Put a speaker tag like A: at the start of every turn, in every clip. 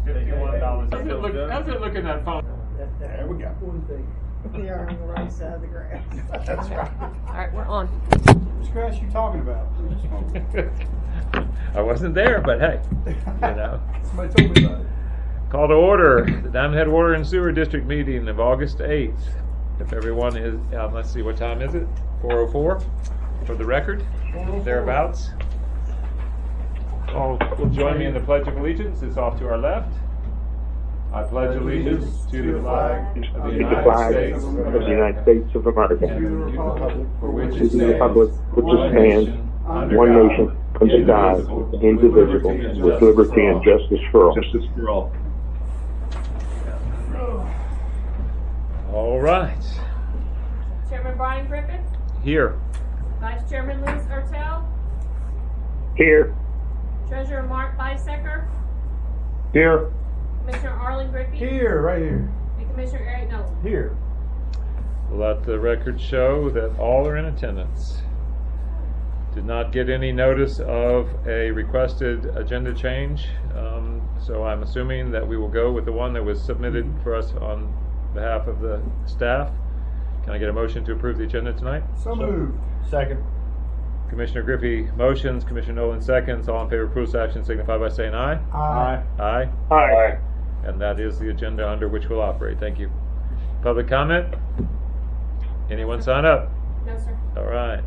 A: $51.
B: How's it look in that phone?
A: There we go.
C: We are on the right side of the grass.
A: That's right.
D: All right, we're on.
A: Which grass you talking about?
B: I wasn't there, but hey, you know.
A: Somebody told me about it.
B: Call to order the Diamond Head Water and Sewer District meeting of August 8th. If everyone is, let's see, what time is it? 4:04 for the record, thereabouts. All will join me in the Pledge of Allegiance. It's off to our left. I pledge allegiance to the flag of the United States of America,
E: of the United States of America,
B: and to the republic for which
E: to
B: it
E: the republic which stands one nation under God, indivisible, with liberty and justice for all.
B: All right.
D: Chairman Brian Griffith,
B: Here.
D: Vice Chairman Louis Ertel,
E: Here.
D: Treasurer Mark Bisecker,
E: Here.
D: Commissioner Arlen Griffey,
A: Here, right here.
D: and Commissioner Eric Nolan.
A: Here.
B: Let the record show that all are in attendance. Did not get any notice of a requested agenda change, so I'm assuming that we will go with the one that was submitted for us on behalf of the staff. Can I get a motion to approve the agenda tonight?
A: So moved. Second.
B: Commissioner Griffey motions, Commissioner Nolan seconds. All in favor of approval action signify by saying aye.
A: Aye.
B: Aye.
E: Aye.
B: And that is the agenda under which we'll operate. Thank you. Public comment? Anyone sign up?
D: No, sir.
B: All right.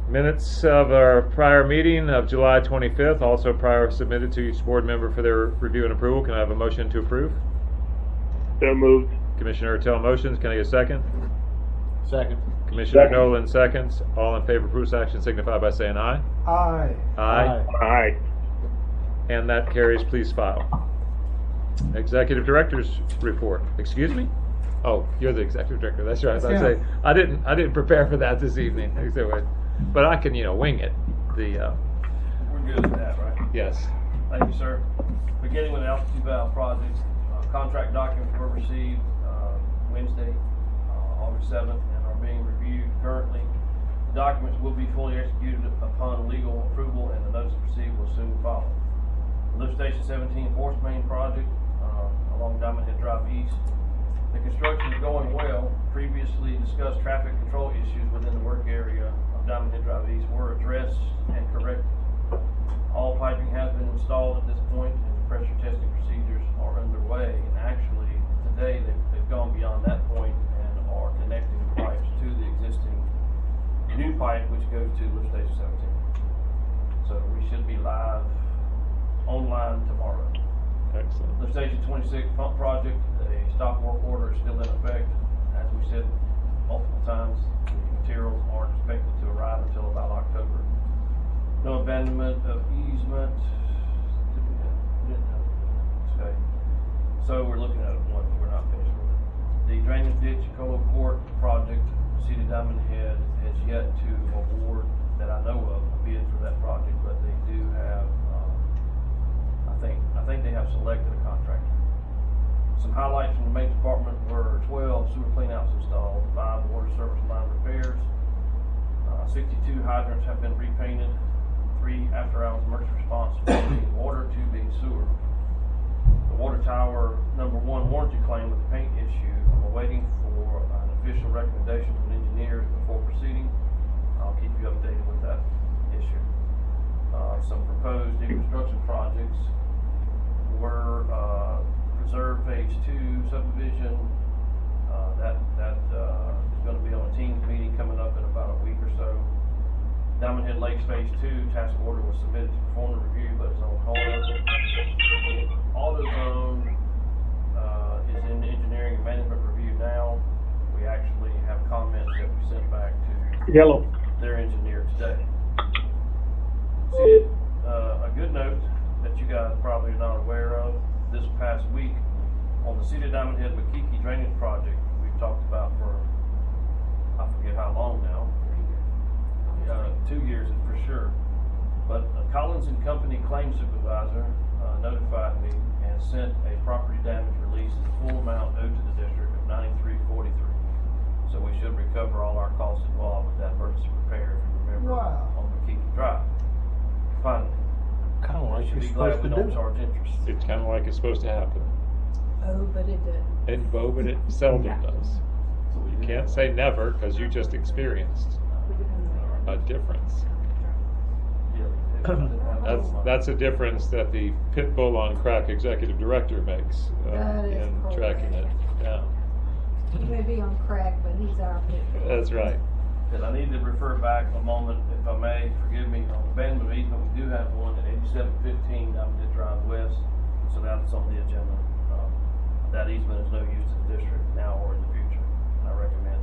B: Minutes of our prior meeting of July 25th, also prior submitted to each board member for their review and approval. Can I have a motion to approve?
E: So moved.
B: Commissioner Ertel motions. Can I get a second?
A: Second.
B: Commissioner
E: Second.
B: Nolan seconds. All in favor of approval action signify by saying aye.
A: Aye.
B: Aye.
E: Aye.
B: And that carries. Please file. Executive Director's report. Excuse me? Oh, you're the Executive Director. That's right. I was
A: Yeah.
B: say I didn't prepare for that this evening. But I can, wing it.
F: We're good with that, right?
B: Yes.
F: Thank you, sir. Beginning with the altitude valve projects, contract documents were received Wednesday, August 7th, and are being reviewed currently. The documents will be fully executed upon legal approval, and the notice to proceed will soon follow. The Lift Station 17 Force Main project along Diamond Head Drive East. The construction is going well. Previously discussed traffic control issues within the work area of Diamond Head Drive East were addressed and corrected. All piping has been installed at this point, and the pressure testing procedures are underway. And actually, today they've gone beyond that point and are connecting the pipes to the existing new pipe, which goes to Lift Station 17. So we should be live online tomorrow.
B: Excellent.
F: Lift Station 26 pump project, a stop work order is still in effect. As we said multiple times, the materials aren't expected to arrive until about October. No abandonment of easement. Okay. So we're looking at one, we're not finished with it. The drainage ditch Colo Court project, City of Diamond Head has yet to award, that I know of, a bid for that project, but they do have, I think they have selected a contractor. Some highlights from the main department were 12 sewer cleanouts installed, 5 water service line repairs, 62 hydrants have been repainted, 3 after-hours emergency response, 1 being water, 2 being sewer. The water tower #1 warranty claim with the paint issue, I'm awaiting for an official recommendation from engineers before proceeding. I'll keep you updated with that issue. Some proposed new construction projects were Reserve Phase 2 subdivision. That is going to be on a team's meeting coming up in about a week or so. Diamond Head Lakes Phase 2 task order was submitted to perform the review, but it's on hold. AutoZone is in engineering and management review now. We actually have comments that we sent back to
E: Yellow.
F: their engineer today. See, a good note that you guys probably are not aware of, this past week on the City of Diamond Head Makiki drainage project we've talked about for I forget how long now. 2 years for sure. But Collins and Company claim supervisor notified me and sent a property damage release of the full amount owed to the district of $93.43. So we should recover all our costs involved with that emergency repair, if you remember,
A: Wow.
F: on Makiki Drive. Finally.
A: Kinda like
F: Should
A: you're
F: be glad
A: supposed
F: we
A: to
F: don't
A: do.
F: charge interest.
B: It's kind of like it's supposed to happen.
C: Oh, but it did.
B: But it seldom does. You can't say never, because you just experienced a difference. That's a difference that the pit bull on crack executive director makes
C: That is
B: in tracking it down.
C: He may be on crack, but he's our pit bull.
B: That's right.
F: And I need to refer back a moment, if I may, forgive me, on abandonment easement, we do have one at 8715 Diamond Drive West, so that's on the agenda. That easement is no use to the district now or in the future, and I recommend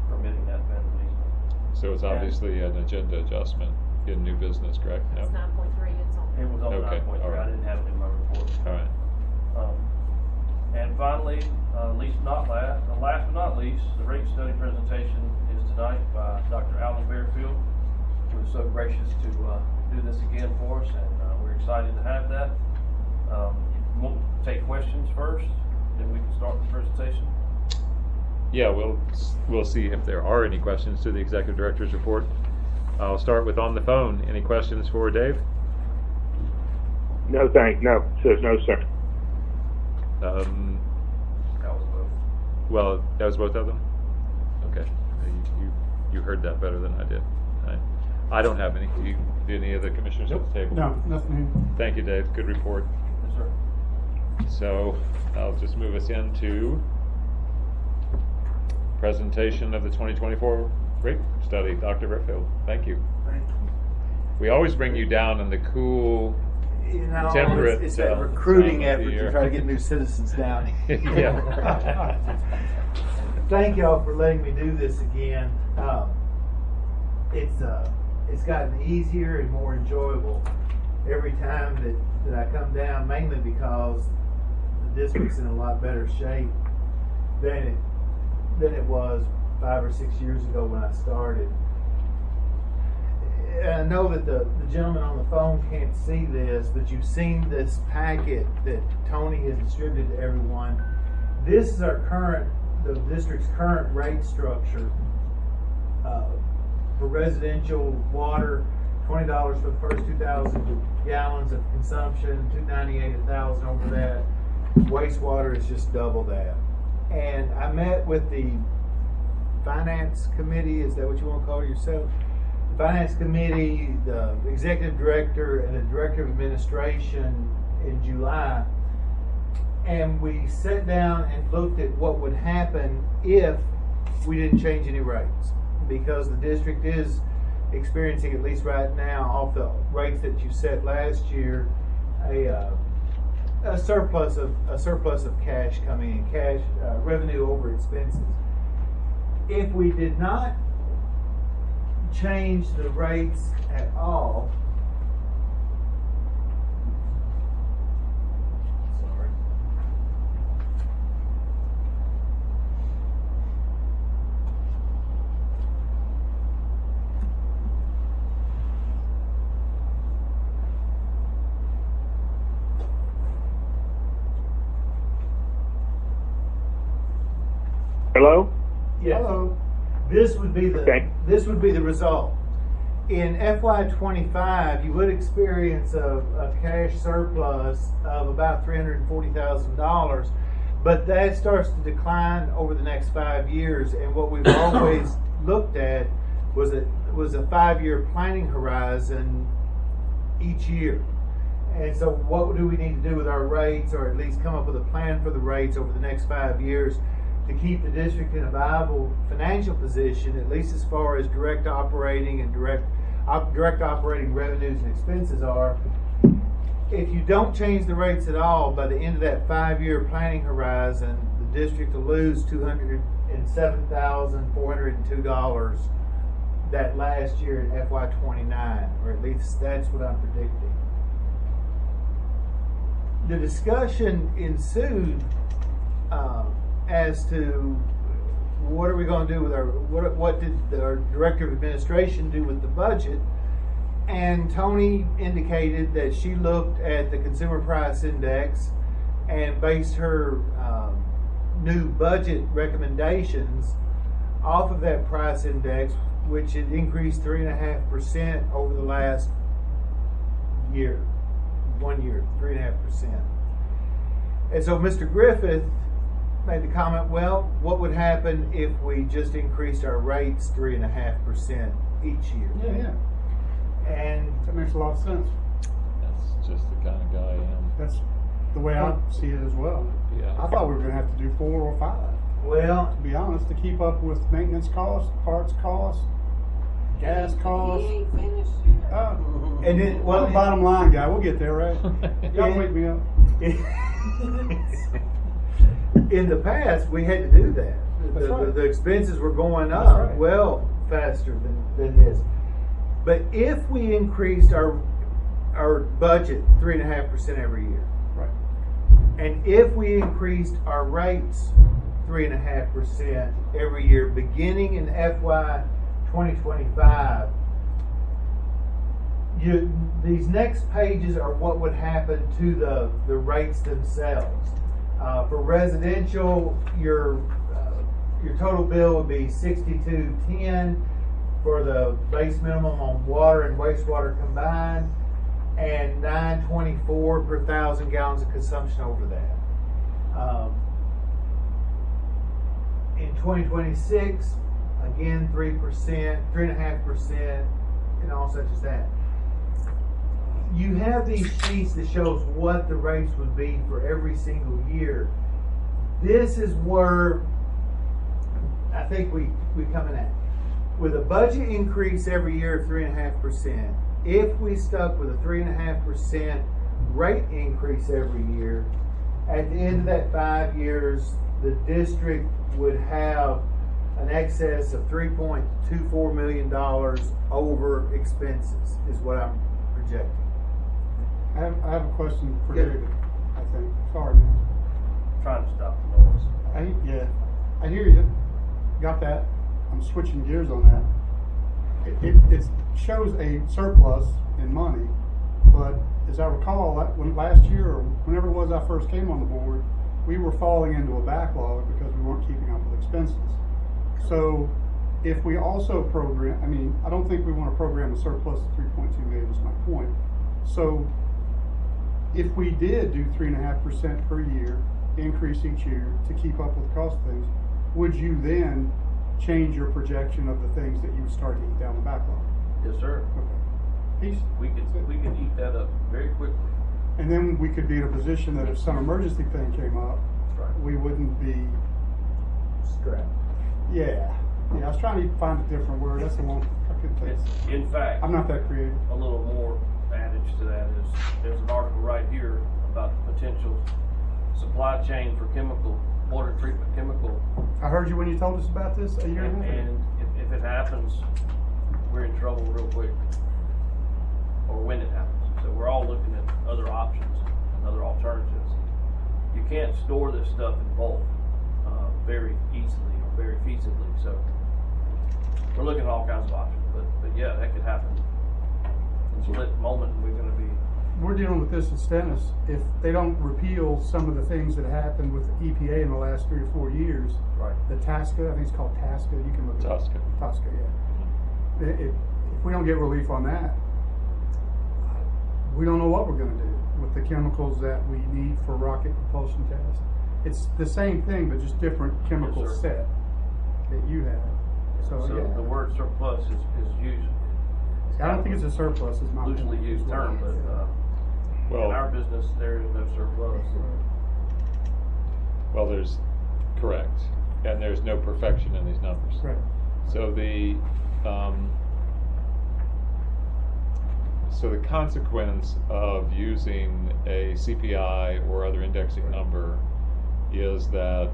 F: permitting that abandonment easement.
B: So it's obviously an agenda adjustment in new business, correct?
D: It's
B: No?
D: 9.3, it's on.
F: It was on
B: Okay,
F: 9.3,
B: all right.
F: I didn't have it in my report.
B: All right.
F: And finally, last but not least, the rate study presentation is tonight by Dr. Alan Bearfield, who was so gracious to do this again for us, and we're excited to have that. We'll take questions first, then we can start the presentation.
B: Yeah, we'll see if there are any questions to the executive director's report. I'll start with on the phone. Any questions for Dave?
E: No, says no, sir.
F: That was both.
B: Well, that was both of them? Okay. You heard that better than I did. I don't have any. Do any of the commissioners at the table?
A: No, nothing.
B: Thank you, Dave. Good report.
F: Yes, sir.
B: So I'll just move us into presentation of the 2024 rate study. Dr. Bearfield, thank you.
G: Thank you.
B: We always bring you down in the cool,
G: You know,
B: temperate,
G: it's that
B: time
G: recruiting
B: of the
G: effort
B: year.
G: to try to get new citizens down here.
B: Yeah.
G: Thank y'all for letting me do this again. It's gotten easier and more enjoyable every time that I come down, mainly because the district's in a lot better shape than it was 5 or 6 years ago when I started. I know that the gentleman on the phone can't see this, but you've seen this packet that Tony has distributed to everyone. This is the district's current rate structure. For residential water, $20 for the first 2,000 gallons of consumption, $2.98 1,000 over that. Wastewater is just double that. And I met with the finance committee, is that what you want to call yourself? The finance committee, the executive director, and the director of administration in July. And we sat down and looked at what would happen if we didn't change any rates. Because the district is experiencing, at least right now, off the rates that you set last year, a surplus of cash coming in, revenue over expenses. If we did not change the rates at all, sorry.
E: Hello?
G: Yes.
A: Hello.
G: This would be
E: Okay.
G: the result. In FY25, you would experience a cash surplus of about $340,000, but that starts to decline over the next 5 years. And what we've always looked at was a 5-year planning horizon each year. And so, what do we need to do with our rates, or at least come up with a plan for the rates over the next 5 years? To keep the district in a viable financial position, at least as far as direct operating and direct operating revenues and expenses are. If you don't change the rates at all, by the end of that 5-year planning horizon, the district will lose $207,402 that last year in FY29, or at least that's what I'm predicting. The discussion ensued as to what are we going to do with what did our director of administration do with the budget. And Tony indicated that she looked at the consumer price index and based her new budget recommendations off of that price index, which had increased 3.5% over the last year, 1 year, 3.5%. And so Mr. Griffith made the comment, well, what would happen if we just increased our rates 3.5% each year?
H: Yeah.
G: And
H: That makes a lot of sense.
B: That's just the kind of guy I am.
H: That's the way I see it as well.
B: Yeah.
H: I thought we were gonna have to do 4 or 5,
G: well,
H: to be honest, to keep up with maintenance costs, parts costs, gas
C: He
H: costs.
C: ain't finished yet.
G: and then,
H: I'm
G: well,
H: a bottom line guy, we'll get there, right? Y'all
G: Yeah.
H: wake me up.
G: in the past, we had to do that.
H: That's right.
G: The expenses were going
H: That's
G: up
H: right.
G: well faster than this. But if we increased our budget 3.5% every year,
H: Right.
G: and if we increased our rates 3.5% every year, beginning in FY 2025, these next pages are what would happen to the rates themselves. For residential, your total bill would be $62.10 for the base minimum on water and wastewater combined, and $9.24 per 1,000 gallons of consumption over that. In 2026, again 3%, 3.5%, and all such as that. You have these sheets that shows what the rates would be for every single year. This is where I think we come in at. With a budget increase every year of 3.5%, if we stuck with a 3.5% rate increase every year, at the end of that 5 years, the district would have an excess of $3.24 million over expenses, is what I'm projecting.
H: I have a question for
G: Yeah.
H: David, I think. Sorry, man.
F: Trying to stop the noise.
H: I hear you. Got that. I'm switching gears on that. It shows a surplus in money, but as I recall, last year or whenever it was I first came on the board, we were falling into a backlog because we weren't keeping up with expenses. So if we also program, I don't think we want to program a surplus of 3.2 million is my point. So if we did do 3.5% per year, increase each year to keep up with cost things, would you then change your projection of the things that you would start to eat down the backlog?
F: Yes, sir.
H: Okay. Peace.
F: We could eat that up very quickly.
H: And then we could be in a position that if some emergency thing came up,
F: Right.
H: we wouldn't be,
G: Strapped.
H: yeah. I was trying to find a different word. That's the one I couldn't think.
F: In fact,
H: I'm not that creative.
F: a little more adage to that is there's an article right here about the potential supply chain for water treatment chemical.
H: I heard you when you told us about this a year and a half ago.
F: And if it happens, we're in trouble real quick. Or when it happens. So we're all looking at other options and other alternatives. You can't store this stuff in bulk very easily or very feasibly. So we're looking at all kinds of options. But yeah, that could happen. In a split moment, we're going to be.
H: We're dealing with this in Stennis. If they don't repeal some of the things that happened with EPA in the last 3 or 4 years,
F: Right.
H: the TASCA, I think it's called TASCA, you can look it up. TASCA, yeah. If we don't get relief on that, we don't know what we're going to do with the chemicals that we need for rocket propulsion tests. It's the same thing, but just different chemical
F: Yes, sir.
H: set that you have. So,
F: So
H: yeah.
F: the word surplus is used.
H: I don't think it's a surplus, is my
F: loosely
H: point.
F: used term, but
B: Well,
F: in our business, there is no surplus.
B: well, there's correct, and there's no perfection in these numbers.
H: Right.
B: So the consequence of using a CPI or other indexing number is that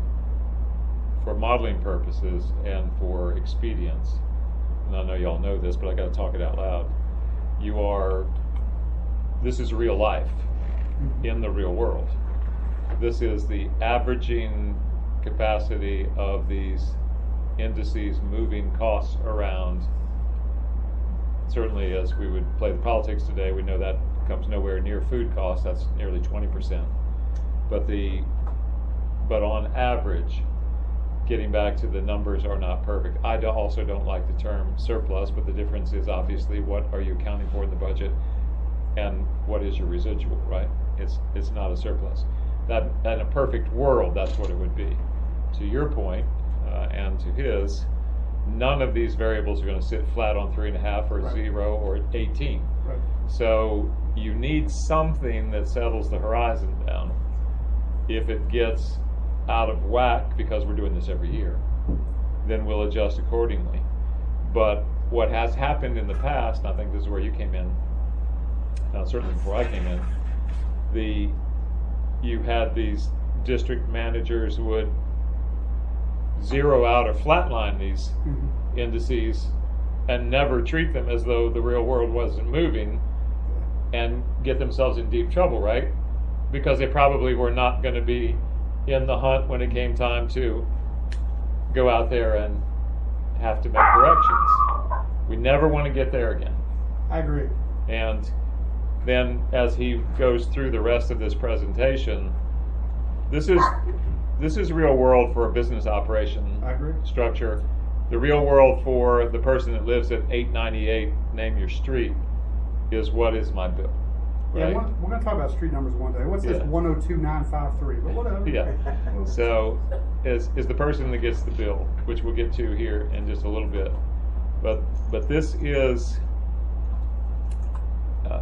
B: for modeling purposes and for expedience, and I know y'all know this, but I got to talk it out loud. This is real life in the real world. This is the averaging capacity of these indices moving costs around. Certainly, as we would play the politics today, we know that comes nowhere near food costs. That's nearly 20%. But on average, getting back to the numbers are not perfect. I also don't like the term surplus, but the difference is obviously what are you accounting for in the budget. and what is your residual, right? It's not a surplus. That in a perfect world, that's what it would be. To your point, and to his, none of these variables are going to sit flat on 3.5 or
H: Right.
B: 0 or 18.
H: Right.
B: So you need something that settles the horizon down. If it gets out of whack, because we're doing this every year, then we'll adjust accordingly. But what has happened in the past, and I think this is where you came in, certainly before I came in, you had these district managers would zero out or flatline these
H: Mhm.
B: indices and never treat them as though the real world wasn't moving, and get themselves in deep trouble, right? Because they probably were not going to be in the hunt when it came time to go out there and have to make corrections. We never want to get there again.
H: I agree.
B: And then as he goes through the rest of this presentation, this is real world for a business operation
H: I agree.
B: structure. The real world for the person that lives at 898 name your street is what is my bill, right?
H: Yeah, we're going to talk about street numbers one day. What's this
B: Yeah.
H: 102953? But whatever.
B: Yeah. So is the person that gets the bill, which we'll get to here in just a little bit. But this is,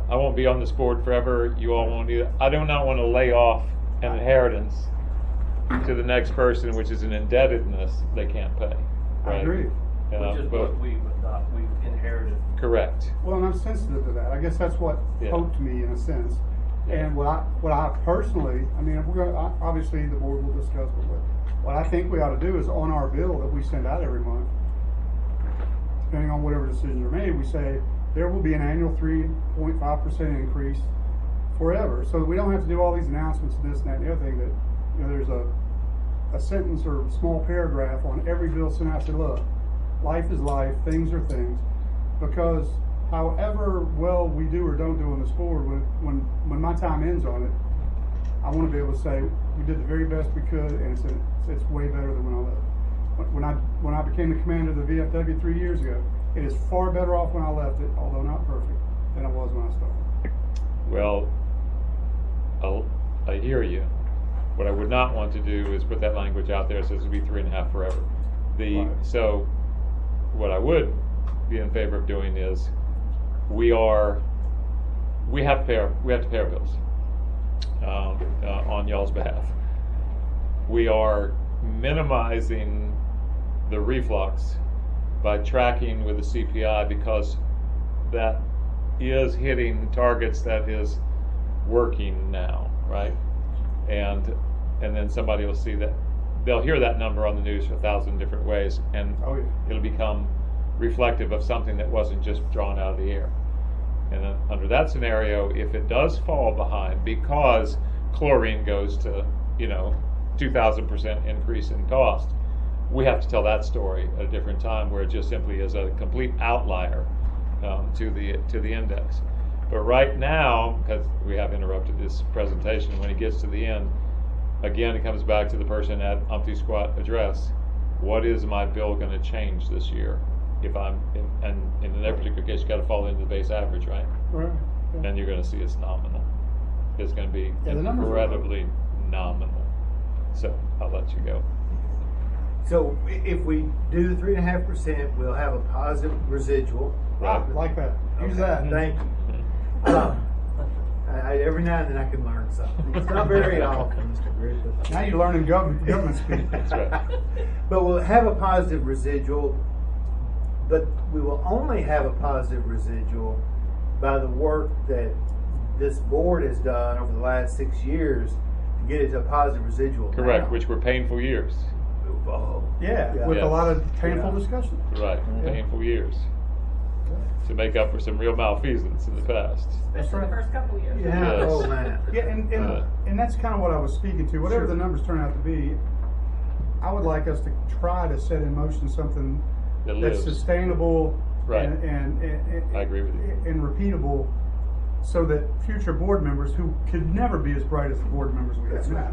B: I won't be on this board forever. You all won't either. I do not want to lay off an inheritance to the next person, which is an indebtedness they can't pay.
H: I
B: Right?
H: agree.
F: Which is
B: but-
F: what we've inherited.
B: correct.
H: Well, and I'm sensitive to that. I guess that's what
B: Yeah.
H: poked me in a sense.
B: Yeah.
H: And what I personally, I mean, we're going to, obviously the board will discuss, but what I think we ought to do is on our bill that we send out every month, depending on whatever decisions are made, we say there will be an annual 3.5% increase forever. So that we don't have to do all these announcements and this and that and the other thing that, you know, there's a sentence or a small paragraph on every bill sent out that, look, life is life, things are things. Because however well we do or don't do on this board, when my time ends on it, I want to be able to say we did the very best we could, and it's way better than when I left. When I became the commander of the VFW 3 years ago, it is far better off when I left it, although not perfect, than it was when I started.
B: Well, I hear you. What I would not want to do is put that language out there that says it'll be 3.5 forever.
H: Right.
B: So what I would be in favor of doing is we have to pay our bills on y'all's behalf. We are minimizing the reflux by tracking with the CPI, because that is hitting targets that is working now, right? And then somebody will see that, they'll hear that number on the news 1,000 different ways, and
H: Oh, yeah.
B: it'll become reflective of something that wasn't just drawn out of the air. And then under that scenario, if it does fall behind because chlorine goes to, 2,000% increase in cost, we have to tell that story at a different time, where it just simply is a complete outlier to the index. But right now, because we have interrupted this presentation, when it gets to the end, again, it comes back to the person at Umpty Squat address. What is my bill going to change this year? If I'm in that particular case, you got to fall into the base average, right?
H: Right. Yeah.
B: And you're going to see it's nominal. It's going to be
H: Yeah, the numbers are low.
B: incredibly nominal. So I'll let you go.
G: So if we do the 3.5%, we'll have a positive residual.
H: Ah, like that. Use
G: Okay,
H: that.
G: Thank you. Every now and then I can learn something. It's not very often, Mr. Griffith.
H: Now you're learning government speak.
B: That's right.
G: But we'll have a positive residual, but we will only have a positive residual by the work that this board has done over the last 6 years to get it to a positive residual.
B: Correct,
G: now.
B: which were painful years.
G: Oh,
H: Yeah, with
B: Yes.
H: a lot of painful
G: Yeah.
H: discussion.
B: Right, painful years. To make up for some real malfeasance in the past.
D: Especially the first couple of years.
G: Yeah,
B: Yes.
G: oh man.
H: Yeah, and that's kind of what I was speaking to. Whatever the numbers turn out to be, I would like us to try to set in motion something
B: That
H: that's
B: lives.
H: sustainable
B: Right.
H: and
B: I agree with you.
H: and repeatable, so that future board members who could never be as bright as the board members we have now.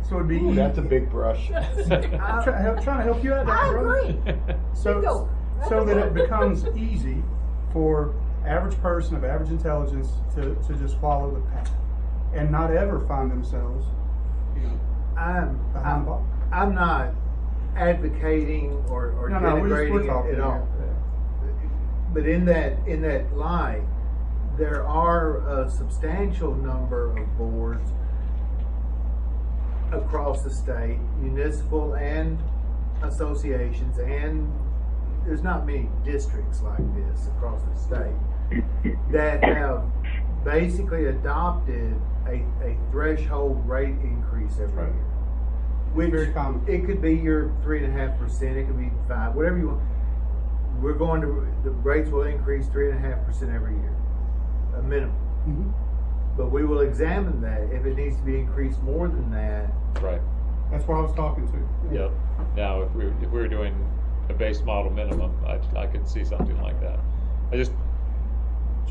H: So it'd be
A: Ooh, that's a big brush.
H: trying to help you out.
C: I
H: brother.
C: agree.
H: So
C: Go.
H: so that it becomes easy for average person of average intelligence to just follow the path and not ever find themselves, behind the ball.
G: I'm not advocating or
H: we're
G: denigrating
H: talking
G: it at all.
H: here.
G: But in that light, there are a substantial number of boards across the state, municipal and associations, and there's not many districts like this across the state that have basically adopted a threshold rate increase every year. Which
H: Very common.
G: it could be your 3.5%, it could be 5%, whatever you want. The rates will increase 3.5% every year, a minimum.
H: Mm-hmm.
G: But we will examine that if it needs to be increased more than that.
B: Right.
H: That's what I was talking to.
B: Yep. Now, if we were doing a base model minimum, I could see something like that.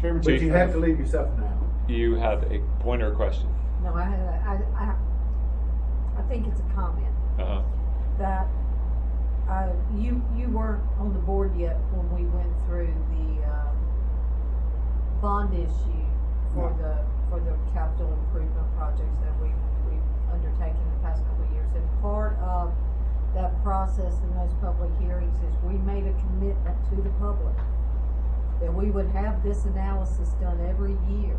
H: Chairman,
G: But you have to leave yourself an out.
B: You had a point or a question?
C: No, I think it's a comment
B: Uh-huh.
C: that you weren't on the board yet when we went through the bond issue for the capital improvement projects that we've undertaken the past couple of years. And part of that process in those public hearings is we made a commitment to the public that we would have this analysis done every year,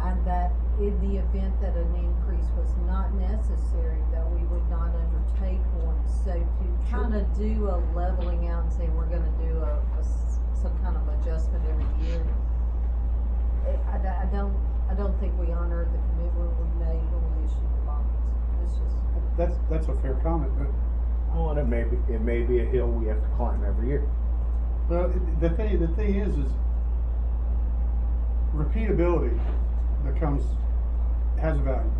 C: and that in the event that an increase was not necessary, that we would not undertake one. So to kind of do a leveling out and say we're going to do some kind of adjustment every year, I don't think we honored the commitment we made when we issued the bonds. It's just
H: that's a fair comment, but
A: Well, and it may be a hill we have to climb every year.
H: well, the thing is repeatability has a value.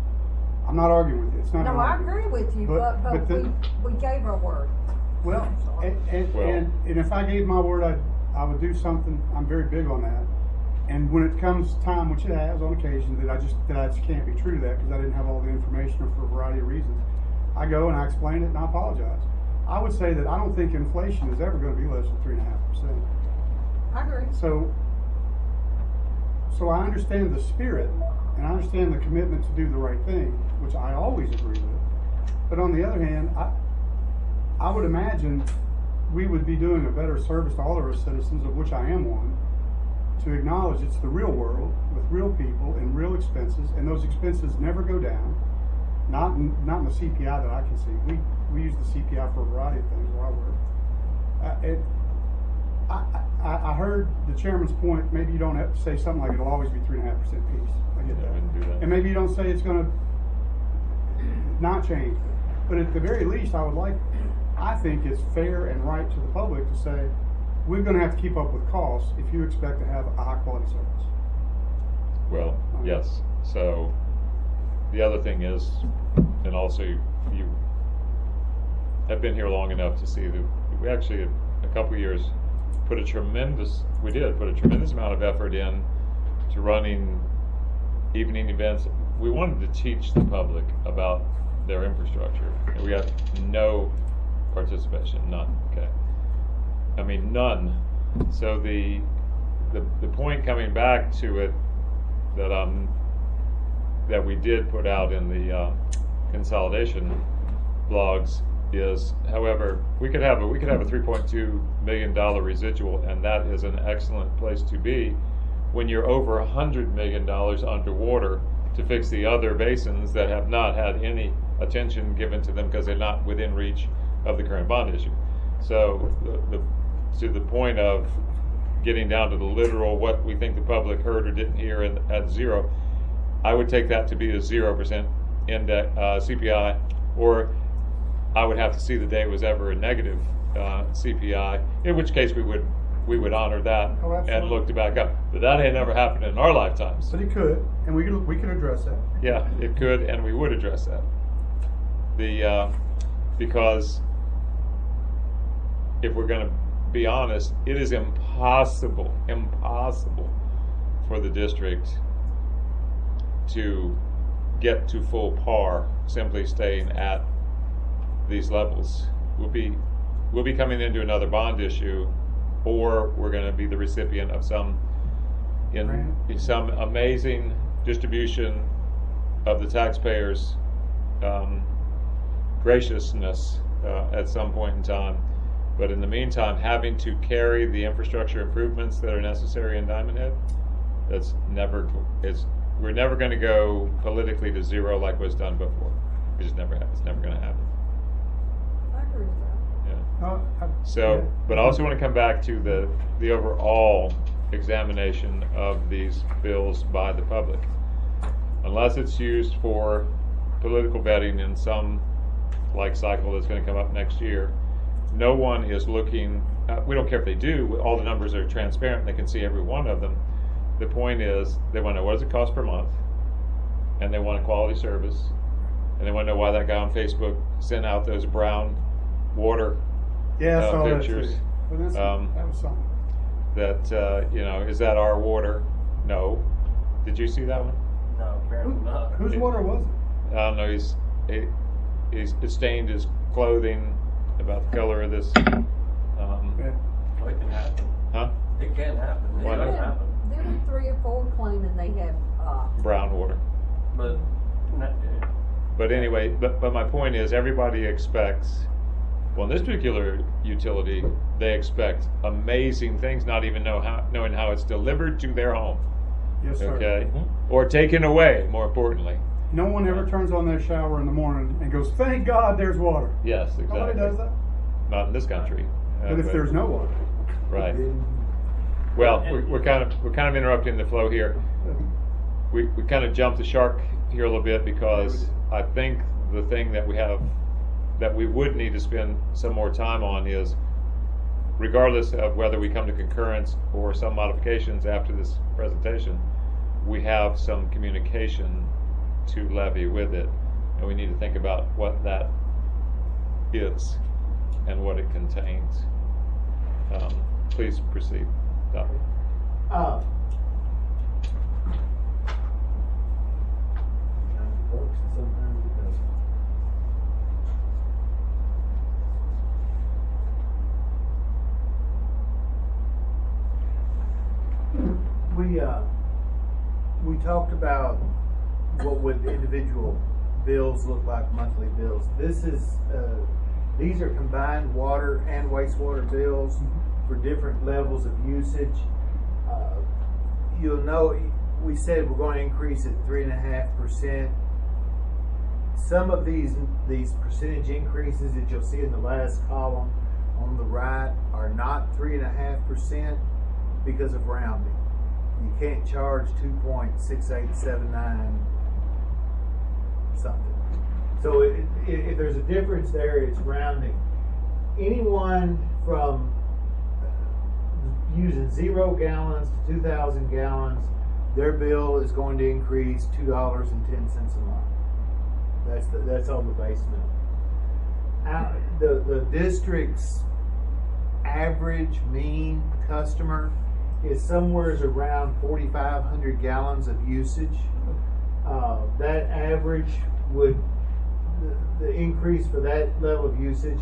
H: I'm not arguing with you. It's not.
C: no,
H: an
C: I
H: argument.
C: agree with you, but we gave our word.
H: Well, and if I gave my word, I would do something. I'm very big on that. And when it comes time, which it has on occasion, that I just can't be true to that because I didn't have all the information for a variety of reasons, I go and I explain it and I apologize. I would say that I don't think inflation is ever going to be less than 3.5%.
C: I agree.
H: So I understand the spirit and I understand the commitment to do the right thing, which I always agree with. But on the other hand, I would imagine we would be doing a better service to all of our citizens, of which I am one, to acknowledge it's the real world with real people and real expenses, and those expenses never go down. Not in the CPI that I can see. We use the CPI for a variety of things where I work. I heard the chairman's point. Maybe you don't have to say something like it'll always be 3.5% piece. I get
B: I
H: that.
B: wouldn't do that.
H: And maybe you don't say it's going to not change. But at the very least, I think it's fair and right to the public to say, we're going to have to keep up with costs if you expect to have a high quality service.
B: Well, yes. So the other thing is, and also you have been here long enough to see that we actually, a couple of years, put a tremendous amount of effort in to running evening events. We wanted to teach the public about their infrastructure, and we got no participation, none. Okay, I mean none. So the point coming back to it that we did put out in the consolidation blogs is, however, we could have a $3.2 million residual, and that is an excellent place to be when you're over $100 million underwater to fix the other basins that have not had any attention given to them because they're not within reach of the current bond issue. So to the point of getting down to the literal what we think the public heard or didn't hear at zero, I would take that to be a 0% index CPI, or I would have to see the day it was ever a negative CPI, in which case we would honor that and look to back up. But that ain't never happened in our lifetimes.
H: But it could, and we could address that.
B: Yeah, it could, and we would address that. Because if we're going to be honest, it is impossible for the district to get to full par simply staying at these levels. We'll be coming into another bond issue, or we're going to be the recipient of some in some amazing distribution of the taxpayers' graciousness at some point in time. But in the meantime, having to carry the infrastructure improvements that are necessary in Diamond Head, we're never going to go politically to zero like was done before. It's never going to happen.
C: I agree with that.
B: Yeah. So, but I also want to come back to the overall examination of these bills by the public. Unless it's used for political betting in some like cycle that's going to come up next year, no one is looking, we don't care if they do, all the numbers are transparent, they can see every one of them. The point is, they want to know what does it cost per month, and they want a quality service, and they want to know why that guy on Facebook sent out those brown water pictures.
H: That was something.
B: That, is that our water? No. Did you see that one?
F: No, apparently not.
H: Whose water was it?
B: I don't know, it stained his clothing about the color of this.
F: Well, it can happen.
B: Huh?
F: It can happen.
B: Why
F: It
B: not?
F: does happen.
C: There were 3 or 4 claiming they have,
B: Brown water.
F: But,
B: But anyway, but my point is, everybody expects, well, in this particular utility, they expect amazing things, not even knowing how it's delivered to their home.
H: Yes, sir.
B: Okay? Or taken away, more importantly.
H: No one ever turns on their shower in the morning and goes, "Thank God there's water."
B: Yes, exactly.
H: Nobody does that.
B: Not in this country.
H: But if there's no water,
B: Right. Well, we're kind of interrupting the flow here. We kind of jumped the shark here a little bit because I think the thing that we would need to spend some more time on is, regardless of whether we come to concurrence or some modifications after this presentation, we have some communication to levy with it, and we need to think about what that is and what it contains. Please proceed, Doc.
G: We talked about what would individual bills look like, monthly bills. These are combined water and wastewater bills for different levels of usage. You'll know, we said we're going to increase it 3.5%. Some of these percentage increases that you'll see in the last column on the right are not 3.5% because of rounding. You can't charge 2.6879 something. So if there's a difference there, it's rounding. Anyone from using 0 gallons to 2,000 gallons, their bill is going to increase $2.10 a month. That's on the base bill. The district's average mean customer is somewhere around 4,500 gallons of usage. That average the increase for that level of usage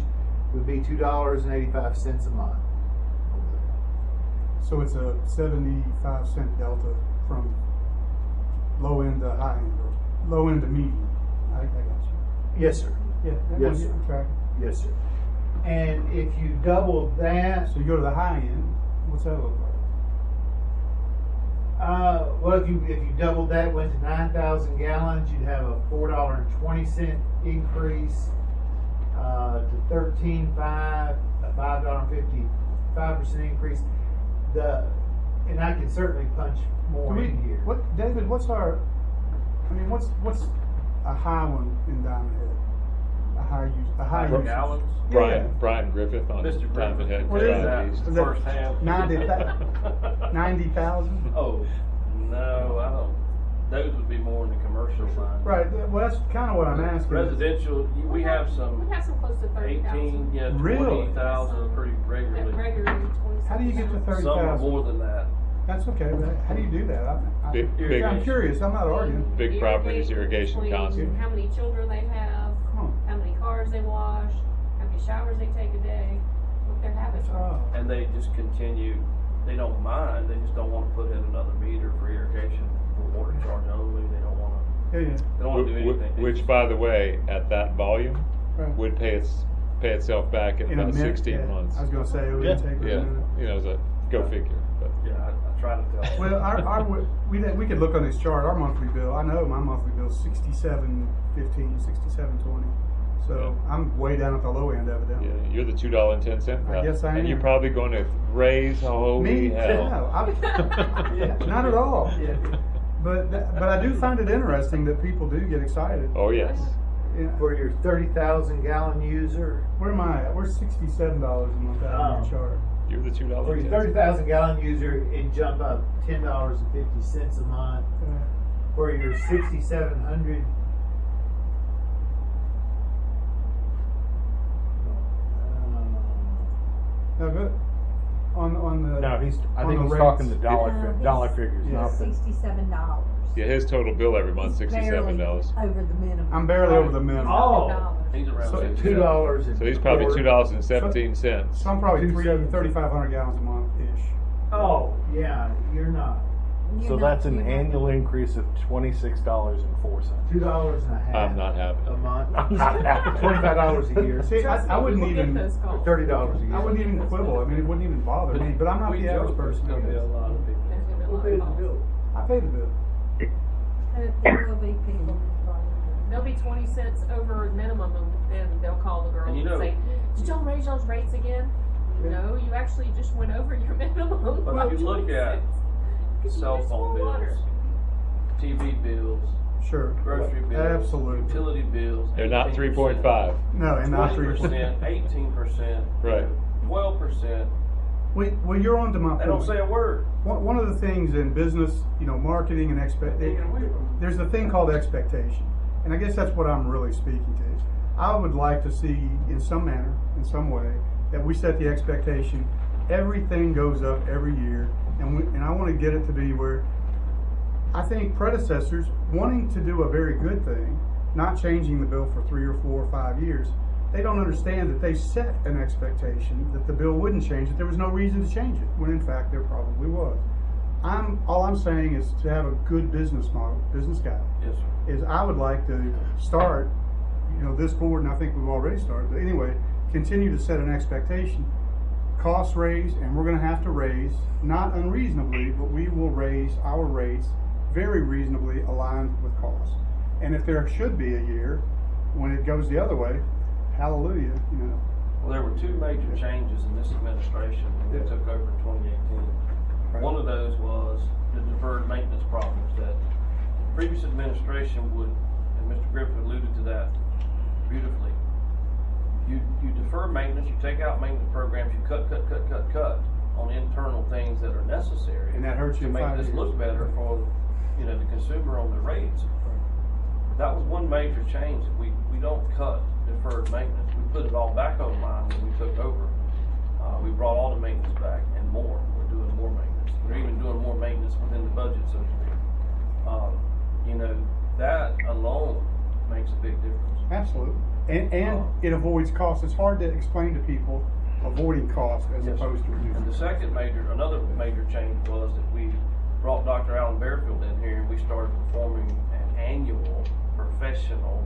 G: would be $2.85 a month.
H: so it's a 75-cent delta from low end to high end, or low end to medium. I got you.
G: Yes, sir.
H: Yeah.
G: Yes, sir.
H: Track.
G: Yes, sir. And if you double that,
H: So you go to the high end. What's that look like?
G: well, if you doubled that, went to 9,000 gallons, you'd have a $4.20 increase to 13.5, a $5.55 increase. And I can certainly punch more in here.
H: David? What's a high one in Diamond Head? A high use.
F: Gallons?
B: Brian Griffith on
F: Mr.
B: Diamond Head.
H: What is
B: Drive East.
H: Is that
F: First hand.
H: 90,000?
F: Oh, no, I don't. Those would be more in the commercial line.
H: Right. Well, that's kind of what I'm asking.
F: Residential, we have some
D: We have some close to 30,000.
F: 18,
H: Really?
F: 20,000 pretty regularly.
D: Regularly 20.
H: How do you get to 30,000?
F: Some are more than that.
H: That's okay, but how do you do that?
B: Big-
H: I'm curious. I'm not arguing.
B: Big properties, irrigation
D: between
B: constant.
D: How many children they have,
H: Huh.
D: how many cars they wash, how many showers they take a day, what their habits are.
H: Oh.
F: And they just continue. they don't mind, they just don't wanna put in another meter for irrigation, for water charge only, they don't wanna,
H: Yeah, yeah.
F: they don't wanna do anything. They
B: Which,
F: just-
B: by the way, at that volume,
H: Right.
B: would pay itself back in
H: In a
B: about
H: minute,
B: 16
H: yeah.
B: months.
H: I was gonna say, it would
A: Yeah.
H: take a
B: Yeah,
H: minute.
B: you know, it's a go figure, but.
F: Yeah, I try to tell.
H: Well, we could look on this chart, our monthly bill, I know my monthly bill is $67.15, $67.20. So
B: Yeah.
H: I'm way down at the low end evidently.
B: Yeah, you're the $2.10
H: I guess I
B: and you're
H: am.
B: probably going to raise holy
H: Me?
B: hell.
H: No, yeah, not at all. But I do find it interesting that people do get excited.
B: Oh yes.
H: Yeah.
G: For your 30,000 gallon user,
H: Where am I at? We're $67 a month out on
G: Oh.
H: the chart.
B: You're the
G: for your
B: $2.10.
G: 30,000 gallon user, it jump up $10.50 a month. For your 6,700.
H: No, good. On the.
A: No, I
H: on
A: think
H: the
A: he's
H: rates.
A: talking the dollar
C: No,
A: dollar
C: it's-
A: figures,
H: Yeah.
A: not the.
C: $67.
B: Yeah, his total bill every month, $67.
C: Over the minimum.
H: I'm barely over the minimum.
G: Oh,
F: He's around
H: So
G: $2.
B: So he's probably $2.17.
H: So I'm probably
G: 2.7.
H: 3,500 gallons a month ish.
G: Oh, yeah, you're not.
A: So that's an annual increase of $26.04.
G: $2.50.
B: I'm not having
G: a
B: it.
G: month.
A: I'm not having it.
G: $25 a year.
H: See, I wouldn't
D: We'll get
H: even.
D: those calls.
G: $30 a year.
H: I wouldn't even quibble. I mean, it wouldn't even bother me. But I'm not
F: We
H: the average
F: joke there's
H: person.
F: gonna be a lot of people.
D: There's gonna be a lot of calls.
H: I pay the bill.
C: There will be people.
D: There'll be 20 cents over minimum, and they'll call the girl
F: And
D: and,
F: you know-
D: say, "Did y'all raise those rates again?"
H: Yeah.
D: No, you actually just went over your minimum.
F: But
D: by
F: if you look
D: 20
F: at
D: cents. 'Cause you
F: cell
D: waste
F: phone
D: more water.
F: bills, TV bills,
H: Sure.
F: grocery bills,
H: Absolutely.
F: utility bills.
B: They're not
F: 18%,
B: 3.5.
H: No, and not
F: 20%, 18%,
B: Right.
F: 12%.
H: Well, you're on to my
F: They don't
H: point.
F: say a word.
H: One of the things in business, marketing and there's a thing called expectation. And I guess that's what I'm really speaking to. I would like to see in some manner, in some way, that we set the expectation, everything goes up every year, and I want to get it to be where I think predecessors wanting to do a very good thing, not changing the bill for 3 or 4 or 5 years, they don't understand that they set an expectation that the bill wouldn't change, that there was no reason to change it, when in fact there probably was. All I'm saying is to have a good business model, business guy,
F: Yes, sir.
H: is I would like to start, this board, and I think we've already started, but anyway, continue to set an expectation. Costs raise, and we're gonna have to raise, not unreasonably, but we will raise our rates very reasonably aligned with costs. And if there should be a year when it goes the other way, hallelujah,
F: Well, there were two major changes in this administration when we
H: Yeah.
F: took over in 2018.
H: Right.
F: One of those was the deferred maintenance problems that the previous administration would, and Mr. Griffith alluded to that beautifully. You defer maintenance, you take out maintenance programs, you cut on internal things that are necessary.
H: And that hurts you
F: to
H: in
F: make
H: 5
F: this
H: years.
F: look better for, the consumer on the rates. That was one major change, that we don't cut deferred maintenance. We put it all back online when we took over. We brought all the maintenance back and more. We're doing more maintenance. We're even doing more maintenance within the budget, so to speak. That alone makes a big difference.
H: Absolutely. And it avoids costs. It's hard to explain to people avoiding costs as
F: Yes, sir.
H: opposed to reducing.
F: And another major change was that we brought Dr. Alan Bearfield in here and we started performing an annual professional,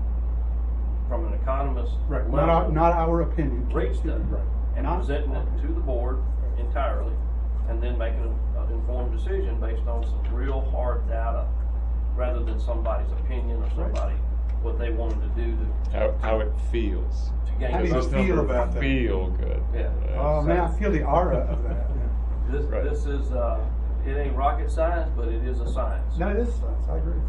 F: from an economist
H: Right,
F: level,
H: not our opinion.
F: rate study.
H: Right.
F: And
H: Not-
F: presenting it to the board entirely, and then making an informed decision based on some real hard data, rather than somebody's opinion or somebody, what they wanted to do
B: How it feels.
F: to gain.
H: How do you
F: votes.
H: feel about that?
B: Feel good.
F: Yeah.
H: Oh man, I feel the aura of that.
B: Right.
F: This is, it ain't rocket science, but it is a science.
H: No, it is science. I agree.